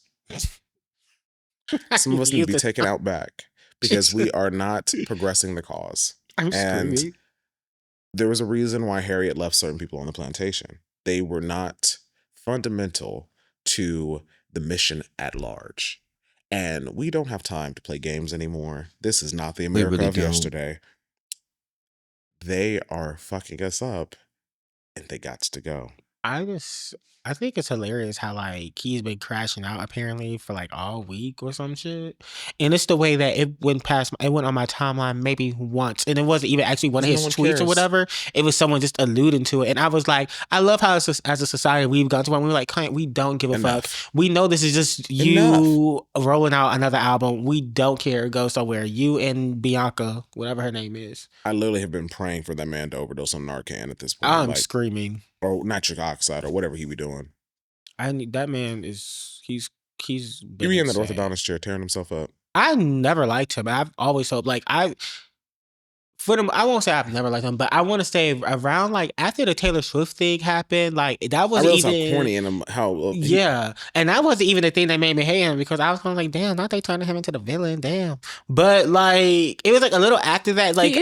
Some of us need to be taken out back because we are not progressing the cause. I'm And screaming. there was a reason why Harriet left certain people on the plantation. They were not fundamental to the mission at large. And we don't have time to play games anymore. This is not the America really of don't. yesterday. They are fucking us up, and they got to go. I think it's hilarious how like he's been crashing out apparently for like all week or some shit, and it's the way that it went on my timeline maybe once, and it wasn't even actually one of his No one tweets or cares. whatever. It was someone just alluding to it, and I was like, I love how as a society we've gone to one where we're like, "Clint, we don't give a fuck. We know this is just you rolling out another album. We don't care. Go somewhere. You and Bianca, whatever her name is. I literally have been praying for that man to overdose on Narcan at this point. I'm screaming. Or nitric oxide or whatever he be doing. I need that man is he's He be in that orthodontist chair tearing himself up. I never liked him. I've always hoped for them, I won't say I've never liked him, but I want to say around like after the Taylor Swift thing happened, like that wasn't even how corny and how and that wasn't even the thing that made me hate him because I was kind of like, damn, not they turning him into the villain, damn. But like it was like a little after that, like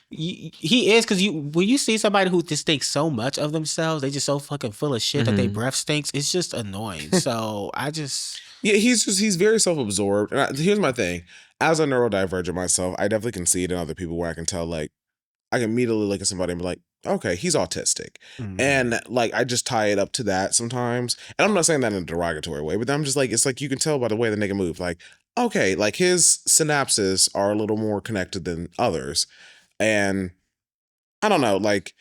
he is because when you see somebody who just thinks so much of themselves, they just so fucking full of shit that their breath stinks. It's just annoying. So I just he's very self-absorbed. And here's my thing. As a neurodivergent myself, I definitely can see it in other people where I can tell, like, I can immediately look at somebody and be like, okay, he's autistic. And like, I just tie it up to that sometimes. And I'm not saying that in a derogatory way, but I'm just like, it's like you can tell by the way the nigga moves. Like, okay, like his synapses are a little more connected than others. And I don't know, like,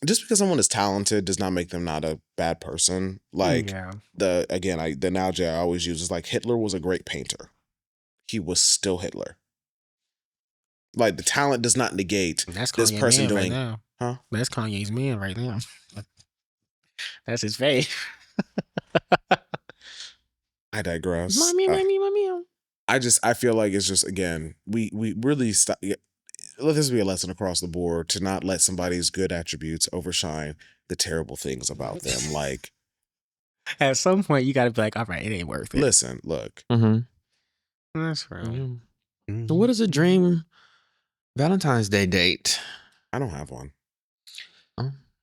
just because someone is talented does not make them not a bad person. Like, the analogy I always use is like Hitler was a great painter. He was still Hitler. Like the talent does not negate this person doing. Right now. Huh? That's Kanye's man right now. That's his face. I digress. Mommy. I feel like it's just again we really stop. Let this be a lesson across the board to not let somebody's good attributes overshine the terrible things about them. Like at some point you got to be like, all right, it ain't worth it. Listen, look. That's right. So what is a dream Valentine's Day date? I don't have one.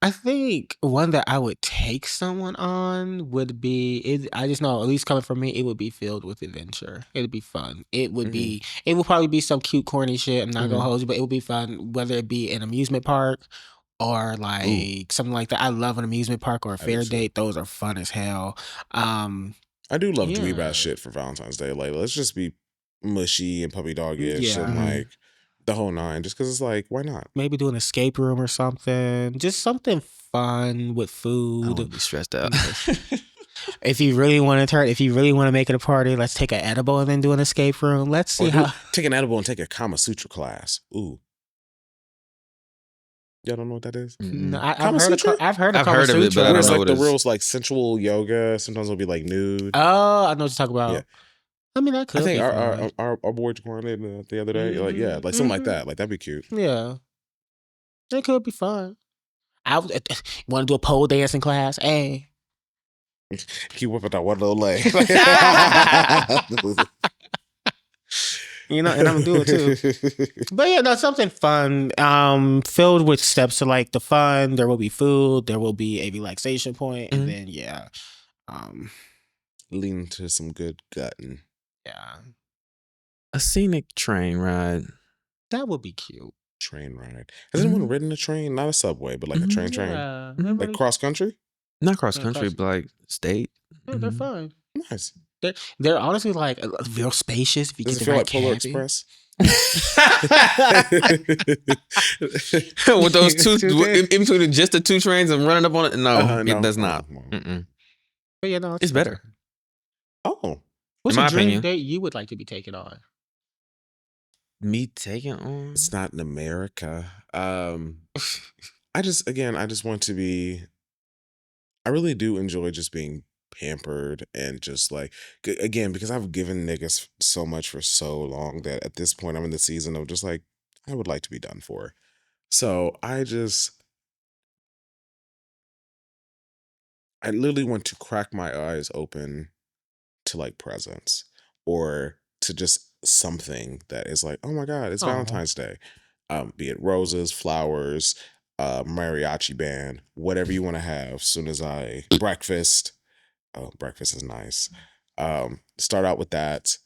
I think one that I would take someone on would be, I just know, at least coming from me, it would be filled with adventure. It'd be fun. It would be, it would probably be some cute, corny shit. I'm not going to hold you, but it would be fun, whether it be an amusement park or like something like that. I love an amusement park or a fair date. Those are fun as hell. I do love dweeb ass shit for Valentine's Day. Like, let's just be mushy and puppy dog-ish and like the whole nine. Just because it's like, why not? Maybe do an escape room or something. Just something fun with food. I wouldn't be stressed out. If you really want to make it a party, let's take an edible and then do an escape room. Let's see take an edible and take a Kama Sutra class. Ooh. Y'all don't know what that is? No, I've heard of it, but I don't know it's like what the real like sensual yoga. Sometimes it'll be like nude. Oh, I know what you're talking about. Yeah. I mean, that could. I think our boy Jaquan the other day, like like something like that. Like that'd be cute. Yeah, it could be fun. I want to do a pole dancing class. Hey, keep whipping that one little leg. You know, and I'm gonna do it too. But yeah, no, something fun, filled with steps to like the fun. There will be food. There will be a relaxation point, and then lean to some good gutting. Yeah, a scenic train ride. That would be cute. Train ride. Has anyone ridden a train? Not a subway, but like a train. Yeah. Like cross country? Not cross country, but like state. Yeah, they're fun. Nice. They're honestly like real spacious. If you Does it feel like Polar Express? With those two, in between just the two trains and running up on it? No, it does not. But yeah, no, it's better. Oh. What's a dream date you would like to be taken on? Me taking on? It's not in America. I just want to be. I really do enjoy just being pampered and just like, again, because I've given niggas so much for so long that at this point I'm in the season of just like, I would like to be done for. So I literally want to crack my eyes open to like presents. or to just something that is like, oh my God, it's Valentine's Day. Be it roses, flowers, mariachi band, whatever you want to have. Soon as breakfast. Oh, breakfast is nice. Start out with that.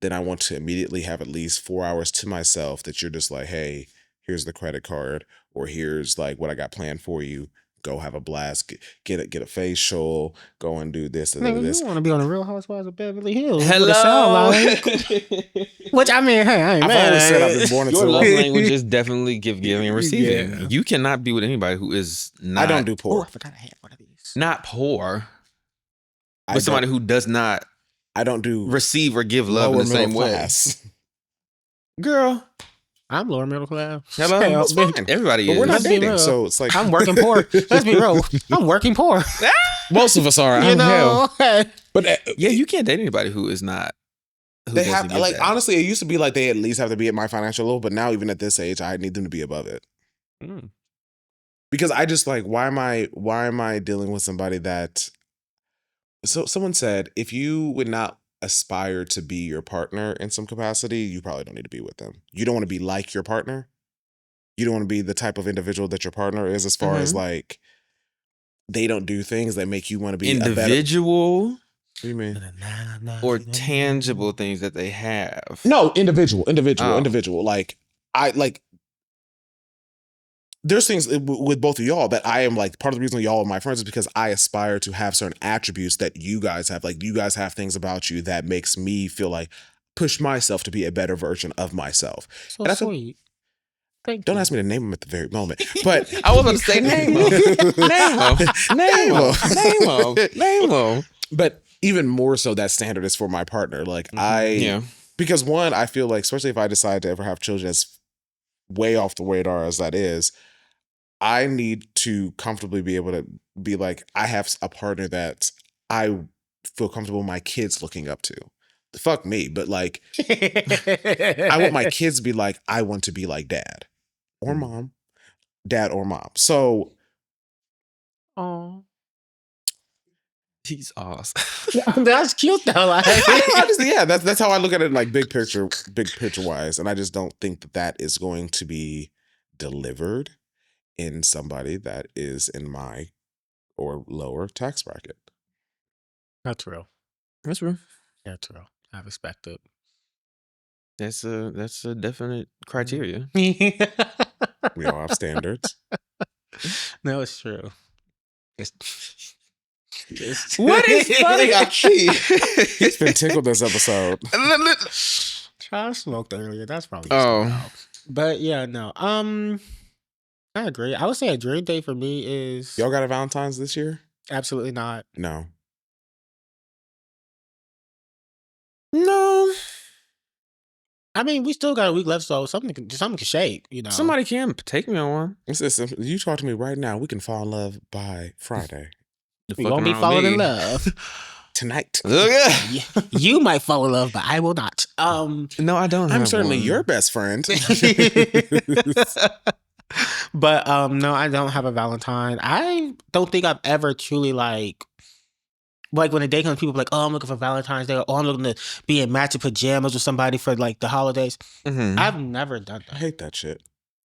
Then I want to immediately have at least 4 hours to myself that you're just like, hey, here's the credit card, or here's like what I got planned for you. Go have a blast, get a facial, go and do this and Nigga, this. you want to be on the Real Housewives of Beverly Hills? Hello. What it sound like. Which I mean, hey, I ain't I've mad. always said I've been born into Your a love love language is definitely giving and receiving. Yeah. You cannot be with anybody who is not. I don't do Oh, poor. I forgot I had one of these. Not poor. I With somebody don't- who does not I don't do receive or give love in lower the same middle way. class. Girl, I'm lower middle class. hello. Hell, That's bitch. fine. Everybody But is. we're not Let's be dating, real. so it's like I'm working poor. Let's be real. I'm working poor. most of us are. You know? But Yeah, you can't date anybody who is not. Who they doesn't have give like that. honestly, it used to be like they at least have to be at my financial level, but now even at this age, I need them to be above it. Mm. Because I just like, why am I dealing with somebody that so someone said if you would not aspire to be your partner in some capacity, you probably don't need to be with them. You don't want to be like your partner. You don't want to be the type of individual that your partner is, as far as like they don't do things that make you want to be a better. Individual What do you mean? or tangible things that they have. No, individual. Oh. Like I like. There's things with both of y'all that I am like, part of the reason y'all are my friends is because I aspire to have certain attributes that you guys have. Like you guys have things about you that makes me feel like push myself to be a better version of myself. So And I feel- sweet. Thank Don't you. ask me to name them at the very moment, but I was about to say name them. But even more so, that standard is for my partner. Like Yeah. because one, I feel like, especially if I decide to ever have children, as way off the radar as that is, I need to comfortably be able to be like, I have a partner that I feel comfortable my kids looking up to. Fuck me, but like, I want my kids to be like, I want to be like dad or mom, dad or mom. So Oh, He's awesome. that's cute though. Like, honestly, yeah, that's how I look at it, like big picture wise. And I just don't think that is going to be delivered in somebody that is in my or lower tax bracket. that's real. That's real. That's real. I respect it. That's a definite criteria. We all have standards. No, it's true. It's What is funny, Akii? He's been tickled this episode. I smoked earlier. That's probably Oh. out. But yeah, no. I agree. I would say a dream day for me is Y'all got a Valentine's this year? absolutely not. No. No. I mean, we still got a week left, so something can shake. You know, Somebody can take me on one. Listen, you talk to me right now. We can fall in love by Friday. we gonna be falling in love. Tonight. You might fall in love, but I will not. No, I don't. I'm have certainly one. your best friend. But no, I don't have a Valentine. I don't think I've ever truly like when the day comes, people be like, oh, I'm looking for Valentine's Day, or oh, I'm looking to be in matching pajamas with somebody for like the holidays. Mhm. I've never done I that. hate that shit.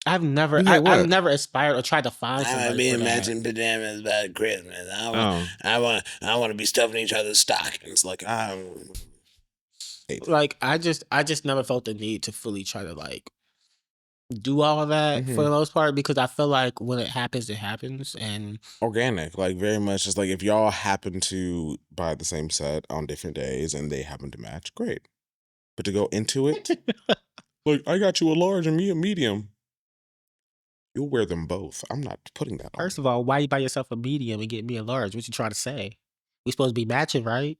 I've never You hate what? I've never aspired or tried to find somebody. I might be for in that. matching pajamas by Christmas. Oh. I want to be stuffing each other's stockings. Like Like I just never felt the need to fully try to like do all of that for the most part, because I feel like when it happens, and Organic, like very much just like if y'all happen to buy the same set on different days and they happen to match, great. But to go into it, like I got you a large and me a medium. You'll wear them both. I'm not putting that on. first of all, why you buy yourself a medium and get me a large? What you trying to say? We supposed to be matching, right?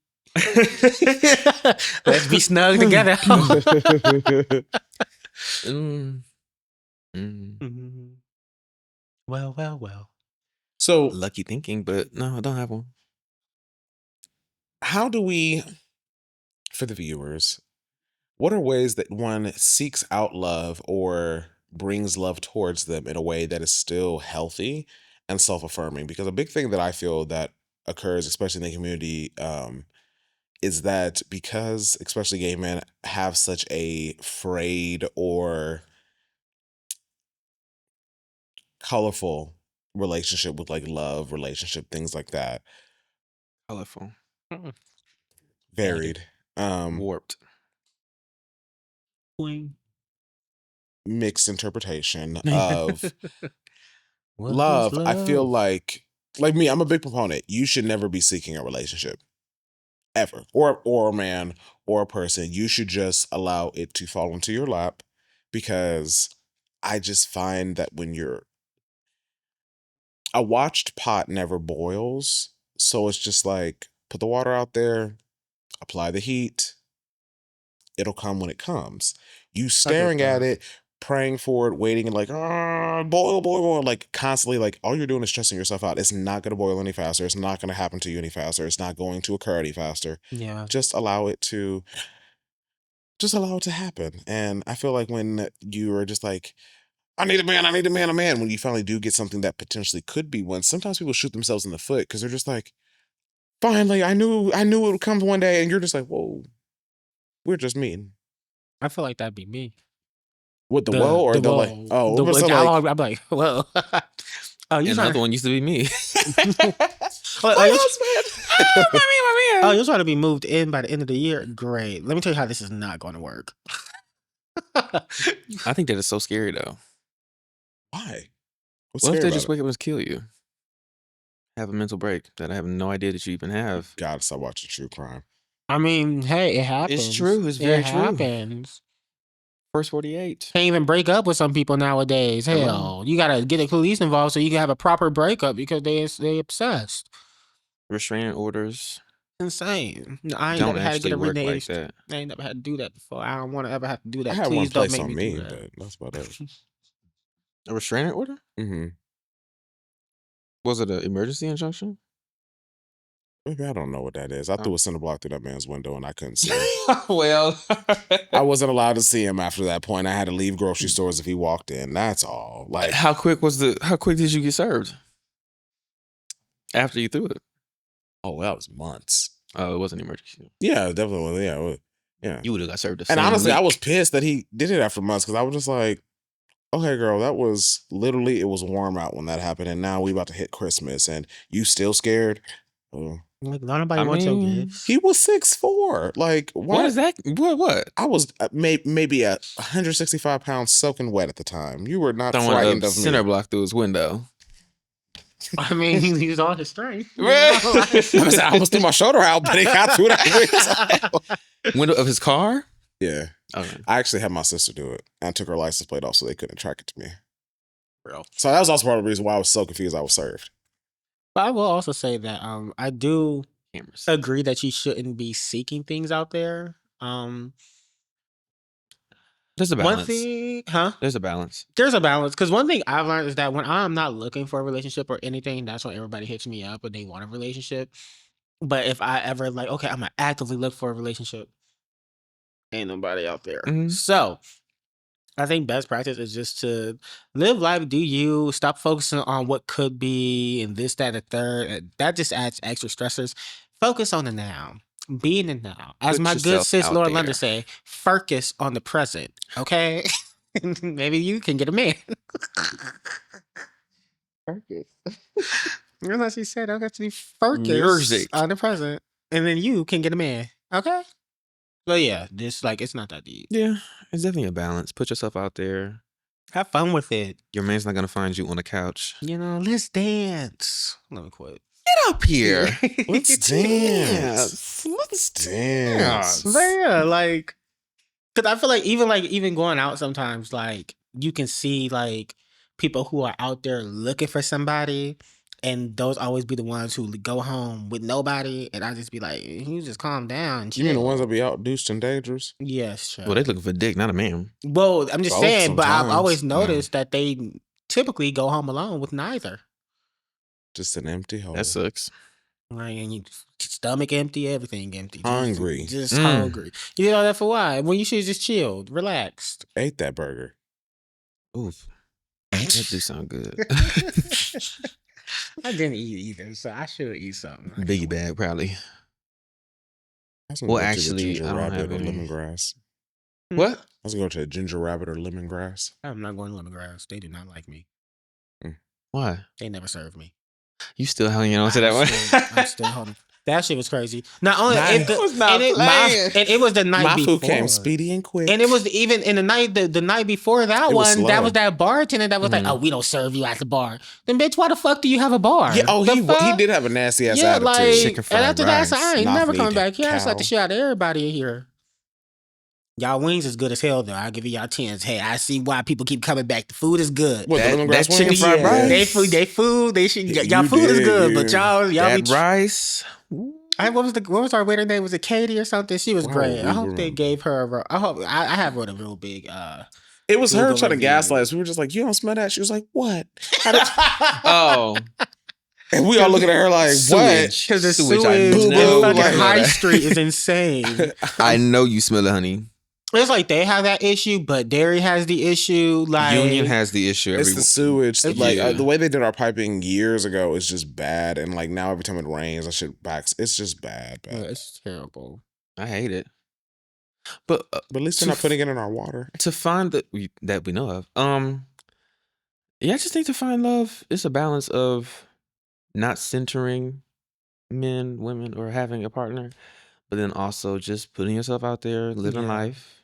Let's be snug together. Mhm. Well. So Lucky thinking, but no, I don't have one. how do we, for the viewers, what are ways that one seeks out love or brings love towards them in a way that is still healthy and self-affirming? Because a big thing that I feel that occurs, especially in the community, is that because especially gay men have such a frayed or colorful relationship with like love, relationship, things like that. Colorful. Varied. Warped. Queen. Mixed interpretation of love. I feel like me, I'm a big proponent. You should never be seeking a relationship. Ever. Or a man or a person. You should just allow it to fall into your lap, because I just find that when you're a watched pot never boils. So it's just like, put the water out there, apply the heat. It'll come when it comes. You staring at it, praying for it, waiting, and like, boil, like constantly, like all you're doing is stressing yourself out. It's not going to boil any faster. It's not going to happen to you any faster. It's not going to occur any faster. Yeah. Just allow it to happen. And I feel like when you are just like, I need a man, when you finally do get something that potentially could be one, sometimes people shoot themselves in the foot because they're just like, finally, I knew it would come one day, and you're just like, whoa, we're just meeting. I feel like that'd be me. With the whoa or the like, oh, I'm like, whoa. Oh, you and another one used to be me. my man. Oh, you're trying to be moved in by the end of the year? Great. Let me tell you how this is not going to work. I think that is so scary though. Why? What if they just wake up and kill you? Have a mental break that I have no idea that you even have. Gotta stop watching true crime. I mean, hey, it happens. It's true. It's very true. It happens. First 48. Can't even break up with some people nowadays. Hell, you gotta get the police involved so you can have a proper breakup because they obsessed. Restraining orders. Insane. I ain't Don't never had to get a work like reneged. that. I ain't never had to do that before. I don't want to ever have to do that. I had Please one don't place make on me me, do that. but that's about it. A restraining order? Mm-hmm. Was it an emergency injunction? Maybe I don't know what that is. I threw a cinder block through that man's window and I couldn't see him. Well, I wasn't allowed to see him after that point. I had to leave grocery stores if he walked in. That's all. Like, how quick did you get served? After you threw it? oh, that was months. Oh, it wasn't an emergency. Yeah, definitely. Yeah. You would have got served. And honestly, I was pissed that he did it after months, because I was just like, okay, girl, that was literally, it was warm out when that happened, and now we about to hit Christmas, and you still scared? Oh. Like, nobody wants your gifts. He was 6'4". Like, what is that? What? I was maybe 165 pounds soaking wet at the time. You were not frightened of me. Cinder block through his window. I mean, he used all his strength. I almost threw my shoulder out, but he got through that window of his car? Yeah. Okay. I actually had my sister do it. I took her license plate off so they couldn't track it to me. Real. So that was also part of the reason why I was so confused I was served. But I will also say that I do agree that you shouldn't be seeking things out there. There's a balance. One thing, huh? There's a balance. There's a balance. Because one thing I've learned is that when I'm not looking for a relationship or anything, that's when everybody hits me up and they want a relationship. But if I ever like, okay, I'm going to actively look for a relationship, ain't nobody out there. Mm-hmm. So I think best practice is just to live life, do you, stop focusing on what could be and this, that, and the third. That just adds extra stressors. Focus on the now. Be in the now. As my good sis Laura Lunder say, focus on the present. Okay? Maybe you can get a man. Focus. That's what she said. I got to be focused on the present. And then you can get a man. Okay? But yeah, this like it's not that deep. Yeah, it's definitely a balance. Put yourself out there. Have fun with it. Your man's not gonna find you on the couch. You know, let's dance. Let me quit. Get up here. Let's dance. Let's dance. But yeah, like, because I feel like even going out sometimes, like you can see like people who are out there looking for somebody. And those always be the ones who go home with nobody. And I just be like, you just calm down. You mean the ones that be out deuced and dangerous? Yes, sure. Well, they looking for dick, not a man. Well, I'm just saying, sometimes. But I've always noticed that they typically go home alone with neither. Just an empty hole. That sucks. Like, and you stomach empty, everything empty. Hungry. Just hungry. You did all that for why? When you should have just chilled, relaxed. Ate that burger. Oof. That do sound good. I didn't eat either, so I should eat something. Biggie bag, probably. I was gonna Well, go to the actually, ginger I don't rabbit have or any. lemongrass. What? I was gonna go to a ginger rabbit or lemongrass. I'm not going to lemongrass. They do not like me. Why? They never served me. You still hanging on to that one? I'm still holding. That shit was crazy. Not only Mine was not playing. and it was the night My before. food came speedy and quick. And it was even in the night, the night before that It was one, that slow. was that bartender that was like, "Oh, we don't serve you at the bar." Then, bitch, why the fuck do you have a bar? Yeah, oh, The he fuck? did have a nasty ass Yeah, attitude. like, Chicken and fried after that, I said, rice. I ain't Not never need coming back here. I slap the cow. shit out of everybody in here. Y'all wings is good as hell, though. I'll give you y'all 10s. Hey, I see why people keep coming back. The food is good. What, the That lemongrass chicken wings? fried rice. They food, they should. Yeah, Y'all you food is did, good, yeah. but y'all That be. rice. What was our waiter name? Was it Katie or something? She was Wow, great. I we hope they remember. gave her. I hope I have wrote a real big. It was her Google trying to review. gaslight us. We were just like, you don't smell that? She was like, what? How did Oh, and we all looking at her like, what? Sewage. Because the Sewage, sewage I in know fucking that. High Street is insane. I know you smell it, honey. It's like they have that issue, but Derry has the issue. Like Union has the issue. It's the sewage. Like Yeah. the way they did our piping years ago is just bad. And like now every time it rains, that shit backs. It's just bad. Yeah, it's terrible. I hate it. But But at least to they're not putting it in our water. to find that we know of, yeah, I just think to find love, it's a balance of not centering men, women, or having a partner, but then also just putting yourself out there, living Yeah. life.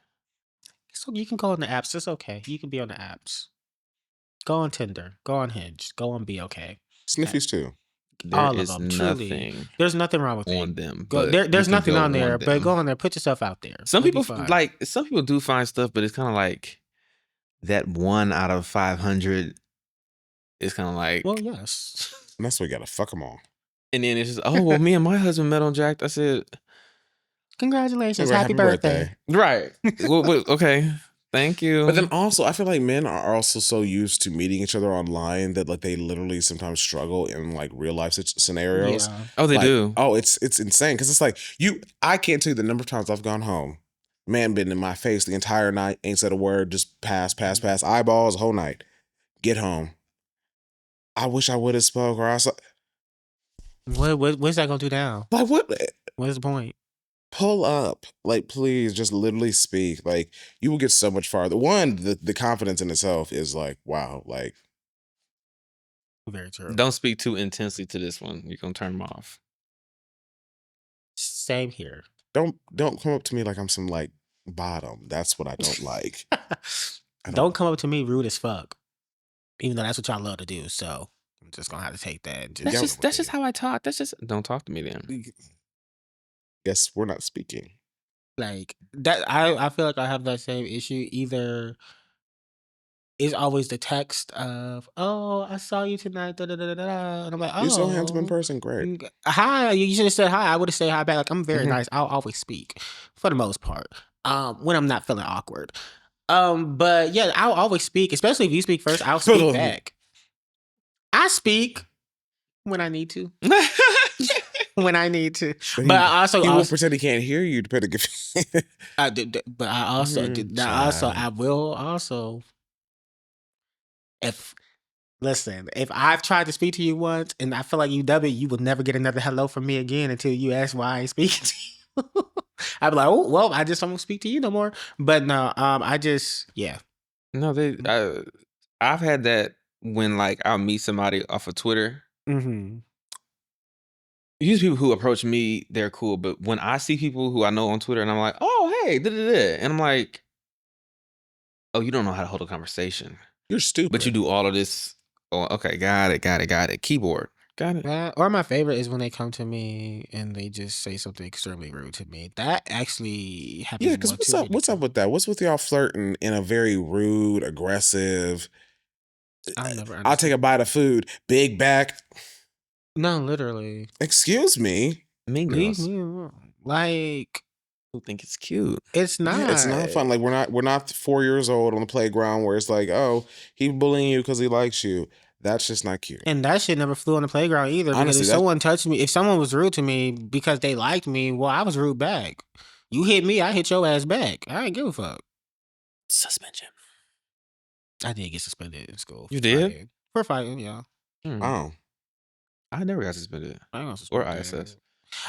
So you can go on the apps. It's okay. You can be on the apps. Go on Tinder. Go on Hinge. Go on Be Okay. Sniffies too. There All of is them, truly. nothing There's nothing wrong with on it. them. Go, but there's you can nothing go on there, them. but go on there. Put yourself out there. Some It'll be people fine. some people do find stuff, but it's kind of like that 1 out of 500 is kind of like, Well, yes. And that's why we gotta fuck them all. and then it's just, oh, well, me and my husband met on Jacked. I said, Congratulations. Happy birthday. right. well, okay. Thank you. But then also, I feel like men are also so used to meeting each other online that like they literally sometimes struggle in like real life scenarios. Yeah. oh, they Like, do. Oh, it's insane because it's like I can't tell you the number of times I've gone home. Man been in my face the entire night, ain't said a word, just pass, eyeballs the whole night. Get home. I wish I would have spoke or I saw. What's that gonna do now? Like what? What's the point? Pull up, like please, just literally speak. Like you will get so much farther. One, the confidence in itself is like wow. Like Very true. Don't speak too intensely to this one. You're going to turn them off. Same here. don't come up to me like I'm some like bottom. That's what I don't like. Don't come up to me rude as fuck. Even though that's what y'all love to do. So I'm just gonna have to take that. And That's just how I talk. Don't talk to me then. Guess we're not speaking. like that. I feel like I have that same issue. Either it's always the text of, "Oh, I saw you tonight," da da da da da, and I'm like, "Oh, You're so handsome in person. Great. Hi." You should have said hi. I would have said hi back. Like I'm very Mhm. nice. I'll always speak for the most part. When I'm not feeling awkward. But yeah, I'll always speak, especially if you speak first. I'll speak back. I speak when I need to. When I need to, but I also he will pretend he can't hear you. Depending if I did, but I also did. Now also, I will also. If I've tried to speak to you once and I feel like you dub it, you will never get another hello from me again until you ask why I ain't speaking to you. I'd be like, oh well, I just don't speak to you no more. But no, I just No, I've had that when like I'll meet somebody off of Twitter. Mm-hmm. Usually people who approach me, they're cool. But when I see people who I know on Twitter and I'm like, oh, hey, da-da-da, and I'm like, oh, you don't know how to hold a conversation. you're stupid. But you do all of this. Oh, okay, got it. Keyboard. Got it. Or my favorite is when they come to me and they just say something extremely rude to me. That actually happens. Yeah, because what's up with that? What's with y'all flirting in a very rude, aggressive? I'll take a bite of food. Big back. No, literally. Excuse me. Mean Leave girls. me alone. Like People think it's cute. it's not. Yeah, it's not fun. Like we're not 4 years old on the playground where it's like, oh, he's bullying you because he likes you. That's just not cute. And that shit never flew on the playground either. Because Honestly, if someone touched me, if someone was rude to me because they liked me, well, I was rude back. You hit me, I hit your ass back. I ain't give a fuck. Suspension. I did get suspended in school. You for did? fighting. For fighting, yeah. Oh, I never got suspended. I got Or suspended. ISS.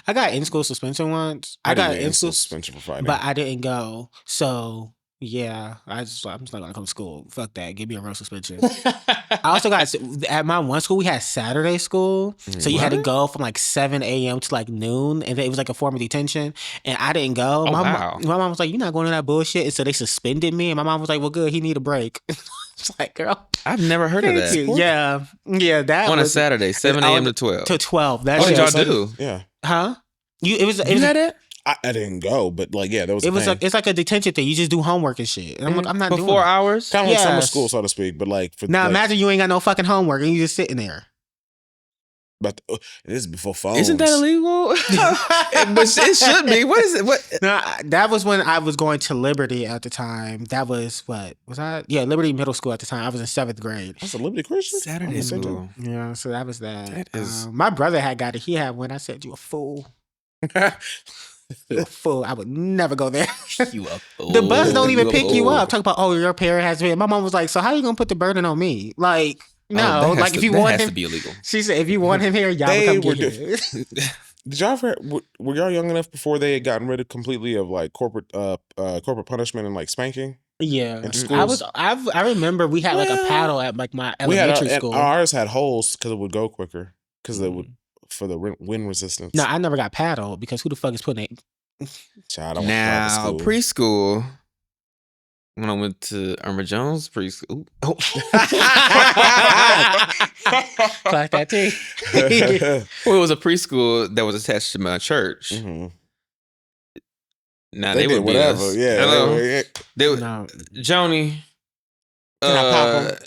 I got in-school suspension once. I didn't got get in-school suspension for fighting. but I didn't go. So yeah, I'm just not gonna come to school. Fuck that. Give me a real suspension. I also got at my one school we had Saturday school, so you had to go from like 7 a.m. to like noon, and it was like a form of detention. And I didn't go. Oh, my wow. my mom was like, "You're not going to that bullshit," and so they suspended me. And my mom was like, "Well, good. He need a break." It's like, girl, I've never heard of that. Yeah, that On a was Saturday, 7 a.m. to 12. to 12. That's What did just- y'all do? Yeah. Huh? It was You had it? I didn't go, but like, yeah, there was. It was like it's like a detention thing. You just do homework and shit. And I'm like, I'm not For doing 4 it. hours? kind of like summer Yes. school, so to speak. But like for Now like, imagine you ain't got no fucking homework and you just sitting there. But it is before phones. Isn't that illegal? But it should be. What is it? What? No, that was when I was going to Liberty at the time. That was what was I? Yeah, Liberty Middle School at the time. I was in 7th grade. That's a Liberty Christian Saturday Oh, school. Yeah, so that was that. That is- My brother had got it. He had one. I said, "You a fool." You a fool. I would never go there. You a fool. The bus don't even You a pick you fool. up. Talk about, oh, your parent has been. My mom was like, so how you gonna put the burden on me? Like, no, Oh, that like has if to- you that want has him, to be illegal. she said, if you want him here, y'all They come were get him. Did y'all ever? Were y'all young enough before they had gotten rid of completely of like corporate punishment and like spanking? Yeah, In I remember we had like a Well, paddle at like my We had elementary and school. ours had holes because it would go quicker because it would for the wind resistance. No, I never got paddled because who the fuck is putting it? Child, I went to Now, private preschool, when I went to Irma Jones preschool. Oh. Like that too. school. Well, it was a preschool that was attached to my church. Mhm. Now They they, did would beat whatever. us. Yeah. Hello. yeah. They would, No, Joni. Can I pop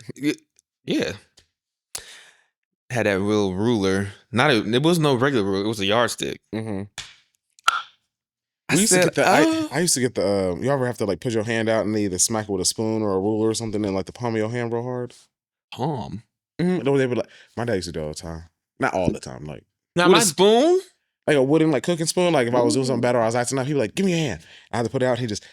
Yeah. Had that real ruler. It was no regular ruler. It was a yardstick. Mhm. I We used to said, get the. "Oh." I used to get the. You ever have to like put your hand out and either smack it with a spoon or a ruler or something and like the palm of your hand real hard? Palm. Mm-hmm. They would like. My dad used to do it all the time. Not all the time. Like no, With my a spoon? a wooden like cooking spoon. Like if I was doing something bad or I was acting up, he'd be like, "Give me your hand." I had to put it out. He just.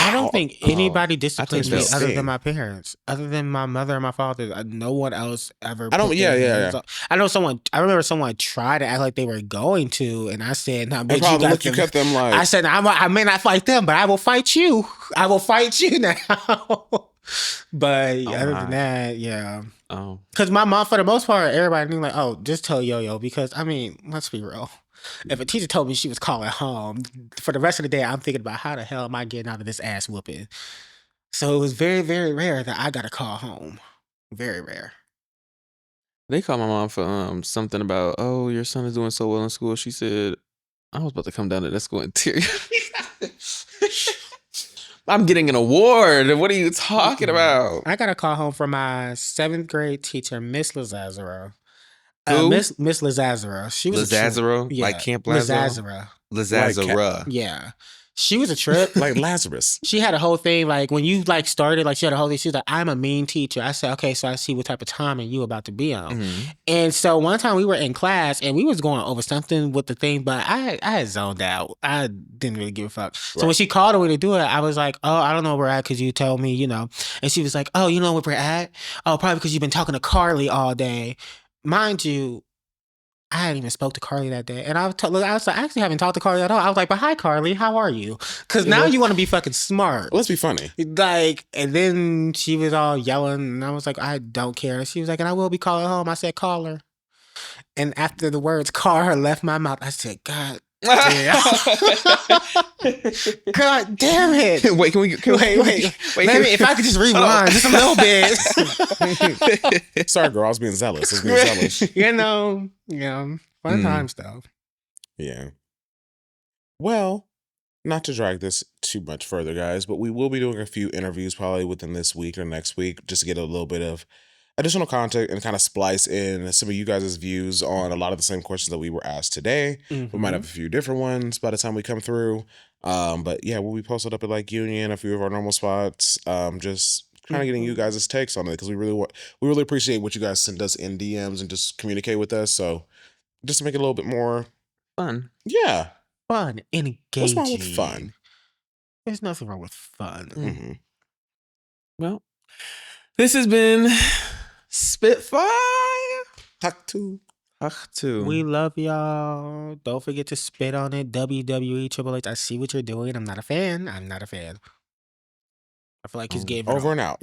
I don't think anybody disciplines take me that other sting. than my parents, other than my mother and my father. No one else ever. I don't- put yeah, their yeah, hands yeah. up. I know someone. I remember someone tried to act like they were going to, and I said, "No, They bitch, probably you look got you them." cut them like. I said, I may not fight them, but I will fight you. I will fight you now. But other my. than that, yeah. Oh. Because my mom, for the most part, everybody knew like, oh, just tell Yo-Yo. Because, I mean, let's be real. If a teacher told me she was calling home, for the rest of the day, I'm thinking about how the hell am I getting out of this ass whooping? So it was very, very rare that I got a call home. Very rare. They called my mom for something about, oh, your son is doing so well in school. She said, I was about to come down to that school and tear you. I'm getting an award. What are you talking about? I got a call home from my 7th grade teacher, Miss Lazaro. Who? Miss Lazaro. She was a trip. Lazaro? Yeah, Like Camp Lazaro? Lazaro. Lazara. Yeah. She was a trip. like Lazarus. She had a whole thing, like when you like started, like she had a whole thing. She was like, I'm a mean teacher. I said, okay, so I see what type of timing you about to be on. Mhm. And so one time we were in class and we was going over something with the thing, but I had zoned out. I didn't really give a fuck. So when she called on me to do it, I was like, oh, I don't know where we're at because you told me, you know. And she was like, oh, you know where we're at? Oh, probably because you've been talking to Carly all day. Mind you, I hadn't even spoke to Carly that day. And I was like, I actually haven't talked to Carly at all. I was like, but hi, Carly, how are you? Because now you want to be fucking smart. Let's be funny. Like, and then she was all yelling, and I was like, I don't care. She was like, and I will be calling home. I said, call her. And after the words call her left my mouth, I said, God damn. God damn it. Wait, can we Wait. Let me, if I could just rewind just a little bit. Sorry, girl. I was being zealous. I was being zealous. You know, fun Mm. times though. Yeah. Well, not to drag this too much further, guys, but we will be doing a few interviews probably within this week or next week just to get a little bit of additional content and kind of splice in some of you guys' views on a lot of the same questions that we were asked today. We might have a few different ones by the time we come through. But yeah, we'll be posted up at like Union, a few of our normal spots. Just kind of getting you guys' takes on it because we really appreciate what you guys send us in DMs and just communicate with us. So just to make it a little bit more Fun. yeah. Fun and engaging. What's wrong with fun? There's nothing wrong with fun. Mm-hmm. Well, this has been Spitfire. Talk to Ach, too. We love y'all. Don't forget to spit on it. WWE Triple H. I see what you're doing. I'm not a fan. I feel like he's giving Over and out.